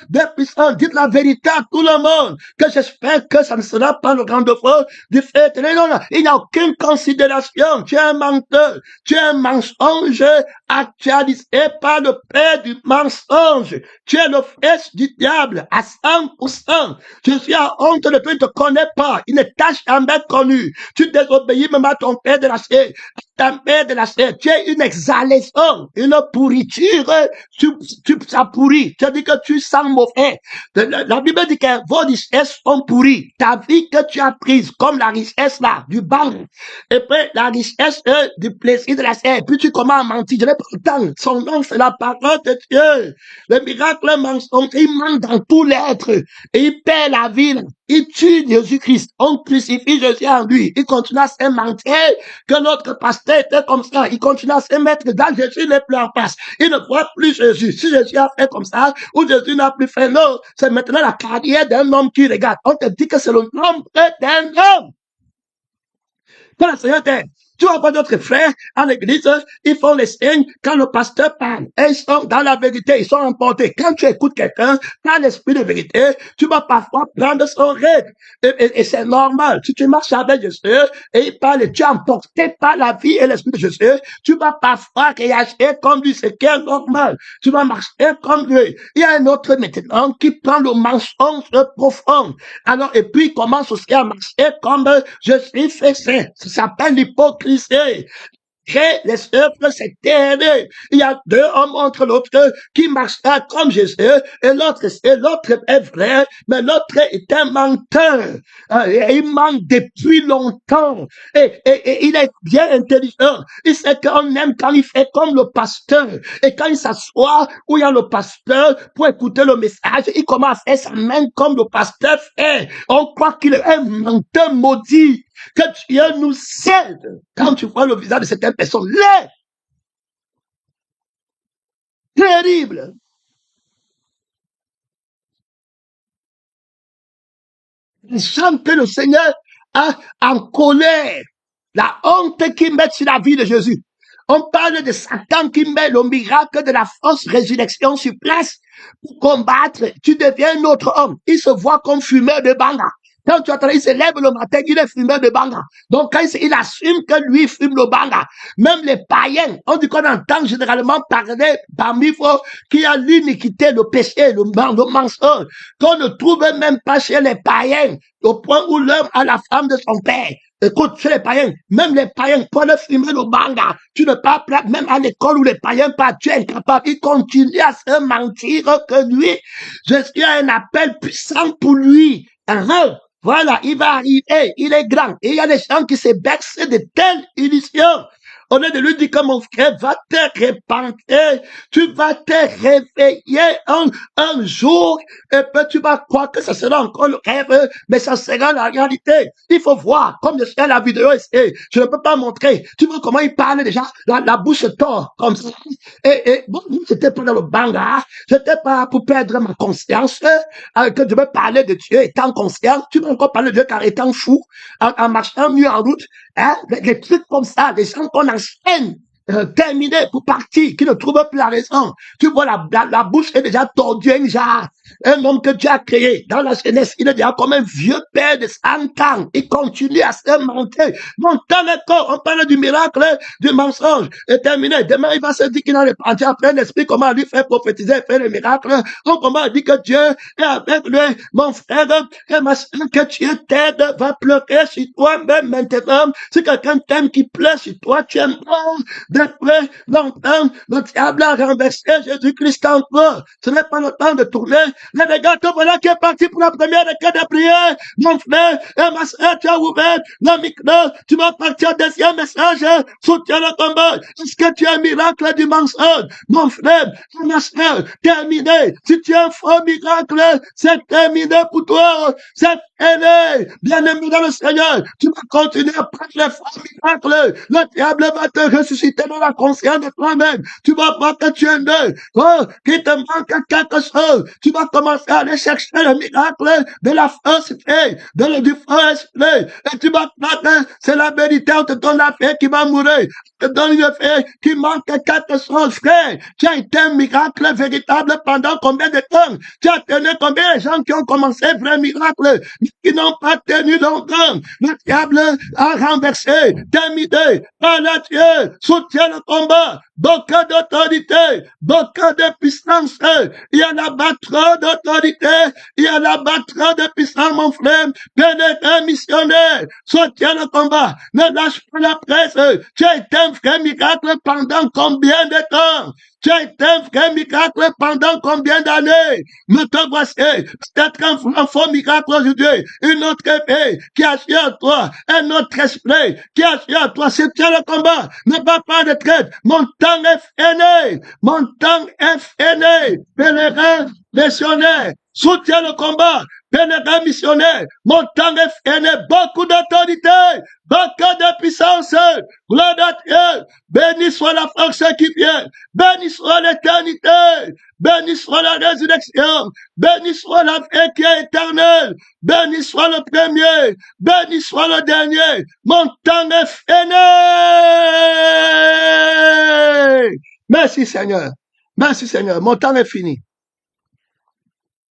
de puissance. Dites la vérité à tout le monde. Que j'espère que ça ne sera pas le grand défaut du fait. Non, il n'y a aucune considération. Tu es un menteur. Tu es un mensonge actualisé par le père du mensonge. Tu es le fils du diable à 100%. Je suis à honte de toi, il ne te connaît pas. Il ne t'a jamais connu. Tu désobéis même à ton père de la chair. Ta mère de la chair. Tu es une exhalation, une pourriture. Ça pourrit. Tu dis que tu sens mauvais. La Bible dit que vos richesses sont pourries. Ta vie que tu as prise, comme la richesse là, du banc. Et puis la richesse du plaisir de la chair. Puis tu commences à mentir. Je n'ai pas le temps. Son nom, c'est la parole de Dieu. Le miracle, le mensonge, il manque dans tout l'être. Et il perd la vie. Il tue Jésus-Christ. On crucifie Jésus en lui. Il continue à se mentir que notre pasteur était comme ça. Il continue à se mettre dans Jésus n'est plus en face. Il ne voit plus Jésus. Si Jésus a fait comme ça, ou Jésus n'a plus fait, non, c'est maintenant la carrière d'un homme qui regarde. On te dit que c'est le nombre d'un homme. Que le Seigneur t'aide. Tu vois pas d'autres frères à l'église, ils font les signes quand le pasteur parle. Et ils sont dans la vérité, ils sont emportés. Quand tu écoutes quelqu'un, dans l'esprit de vérité, tu vas parfois prendre son règle. Et c'est normal. Si tu marches avec Jésus et il parle et tu es emporté par la vie et l'esprit de Jésus, tu vas parfois réagir comme lui, c'est qui est normal. Tu vas marcher comme lui. Il y a un autre maintenant qui prend le mensonge profond. Alors, et puis il commence aussi à marcher comme je suis fait saint. Ça s'appelle l'hypocrisie. Les œuvres, c'est terrible. Il y a deux hommes entre l'autre qui marchent comme Jésus, et l'autre est vrai, mais l'autre est un menteur. Et il ment depuis longtemps. Et il est bien intelligent. Il sait qu'on aime quand il fait comme le pasteur. Et quand il s'assoit où il y a le pasteur pour écouter le message, il commence à faire sa main comme le pasteur fait. On croit qu'il est un menteur maudit. Que Dieu nous aide quand tu vois le visage de cette personne laid, terrible. Il semble que le Seigneur a en colère la honte qu'il met sur la vie de Jésus. On parle de Satan qui met le miracle de la fausse résurrection sur place pour combattre. Tu deviens un autre homme. Il se voit comme fumeur de banga. Quand tu attends, il se lève le matin, il est fumeur de banga. Donc, quand il assume que lui fume le banga, même les païens, on dit qu'on entend généralement parler parmi vous qu'il y a l'iniquité, le péché, le mensonge, qu'on ne trouve même pas chez les païens, au point où l'homme a la femme de son père. Écoute, chez les païens, même les païens, pour le fumer le banga, tu ne parles pas, même à l'école où les païens parlent, tu es incapable, ils continuent à se mentir que lui, Jésus a un appel puissant pour lui. Voilà, il va arriver, il est grand. Et il y a des gens qui se bercent de telles illusions. Au lieu de lui dire que mon frère va te repentir, tu vas te réveiller un jour, et puis tu vas croire que ça sera encore le rêve, mais ça sera la réalité. Il faut voir, comme je fais la vidéo ici, je ne peux pas montrer. Tu vois comment il parle déjà, la bouche tord, comme ça. Et bon, c'était pas dans le banga, c'était pas pour perdre ma conscience, que je veux parler de Dieu étant conscient. Tu vas encore parler de Dieu car étant fou, en marchant mieux en route. Hein, des trucs comme ça, des gens qu'on enchaîne, terminés pour partir, qui ne trouvent plus la raison. Tu vois, la bouche est déjà tordue, déjà. Un homme que Dieu a créé dans la jeunesse, il est déjà comme un vieux père de 100 ans. Il continue à se mentir. Montant le corps, on parle du miracle, du mensonge. Et terminé. Demain, il va se dire qu'il a repenti après l'esprit, comment lui faire prophétiser, faire le miracle. On commence à dire que Dieu est avec lui. Mon frère et ma soeur, que Dieu t'aide, va pleurer sur toi-même maintenant. Si quelqu'un t'aime qui pleure sur toi, tu es mort. Depuis longtemps, le diable a renversé Jésus-Christ en toi. Ce n'est pas le temps de tourner. Les gars, voilà qui est parti pour la première requête de prière. Mon frère et ma soeur, tu as ouvert le micro. Tu vas partir au deuxième message. Soutiens le combat. Est-ce que tu as un miracle du mensonge? Mon frère et ma soeur, terminé. Si tu as un faux miracle, c'est terminé pour toi. C'est fini. Bien-aimé dans le Seigneur, tu vas continuer à prendre les faux miracles. Le diable va te ressusciter dans la conscience de toi-même. Tu vas voir que tu es né. Oh, qu'il te manque quelque chose. Tu vas commencer à aller chercher le miracle de la force du faux esprit. Et tu vas voir que c'est la vérité. On te donne la paix qui va mourir. On te donne une paix qui manque quelque chose, frère. Tu as été un miracle véritable pendant combien de temps? Tu as tenu combien de gens qui ont commencé un vrai miracle, mais qui n'ont pas tenu longtemps? Le diable a renversé, terminé, par la Dieu, soutient le combat. Beaucoup d'autorité, beaucoup de puissance. Il y a là-bas trop d'autorité, il y a là-bas trop de puissance, mon frère. Pénétré missionnaire, soutient le combat. Ne lâche pas la presse. Tu as été un vrai miracle pendant combien de temps? Tu as été un vrai miracle pendant combien d'années? Maintenant, voici, peut-être un faux miracle aujourd'hui, une autre épée qui agit en toi, un autre esprit qui agit en toi. Si tu as le combat, ne va pas de traite. Mon temps est fini. Mon temps est fini. Pèlerin, missionnaire, soutiens le combat. Pèlerin, missionnaire, mon temps est fini. Beaucoup d'autorité, beaucoup de puissance. Gloire à Dieu. Béni soit la force qui vient. Béni soit l'éternité. Béni soit la résurrection. Béni soit la vie qui est éternelle. Béni soit le premier. Béni soit le dernier. Mon temps est fini. Merci Seigneur. Merci Seigneur. Mon temps est fini.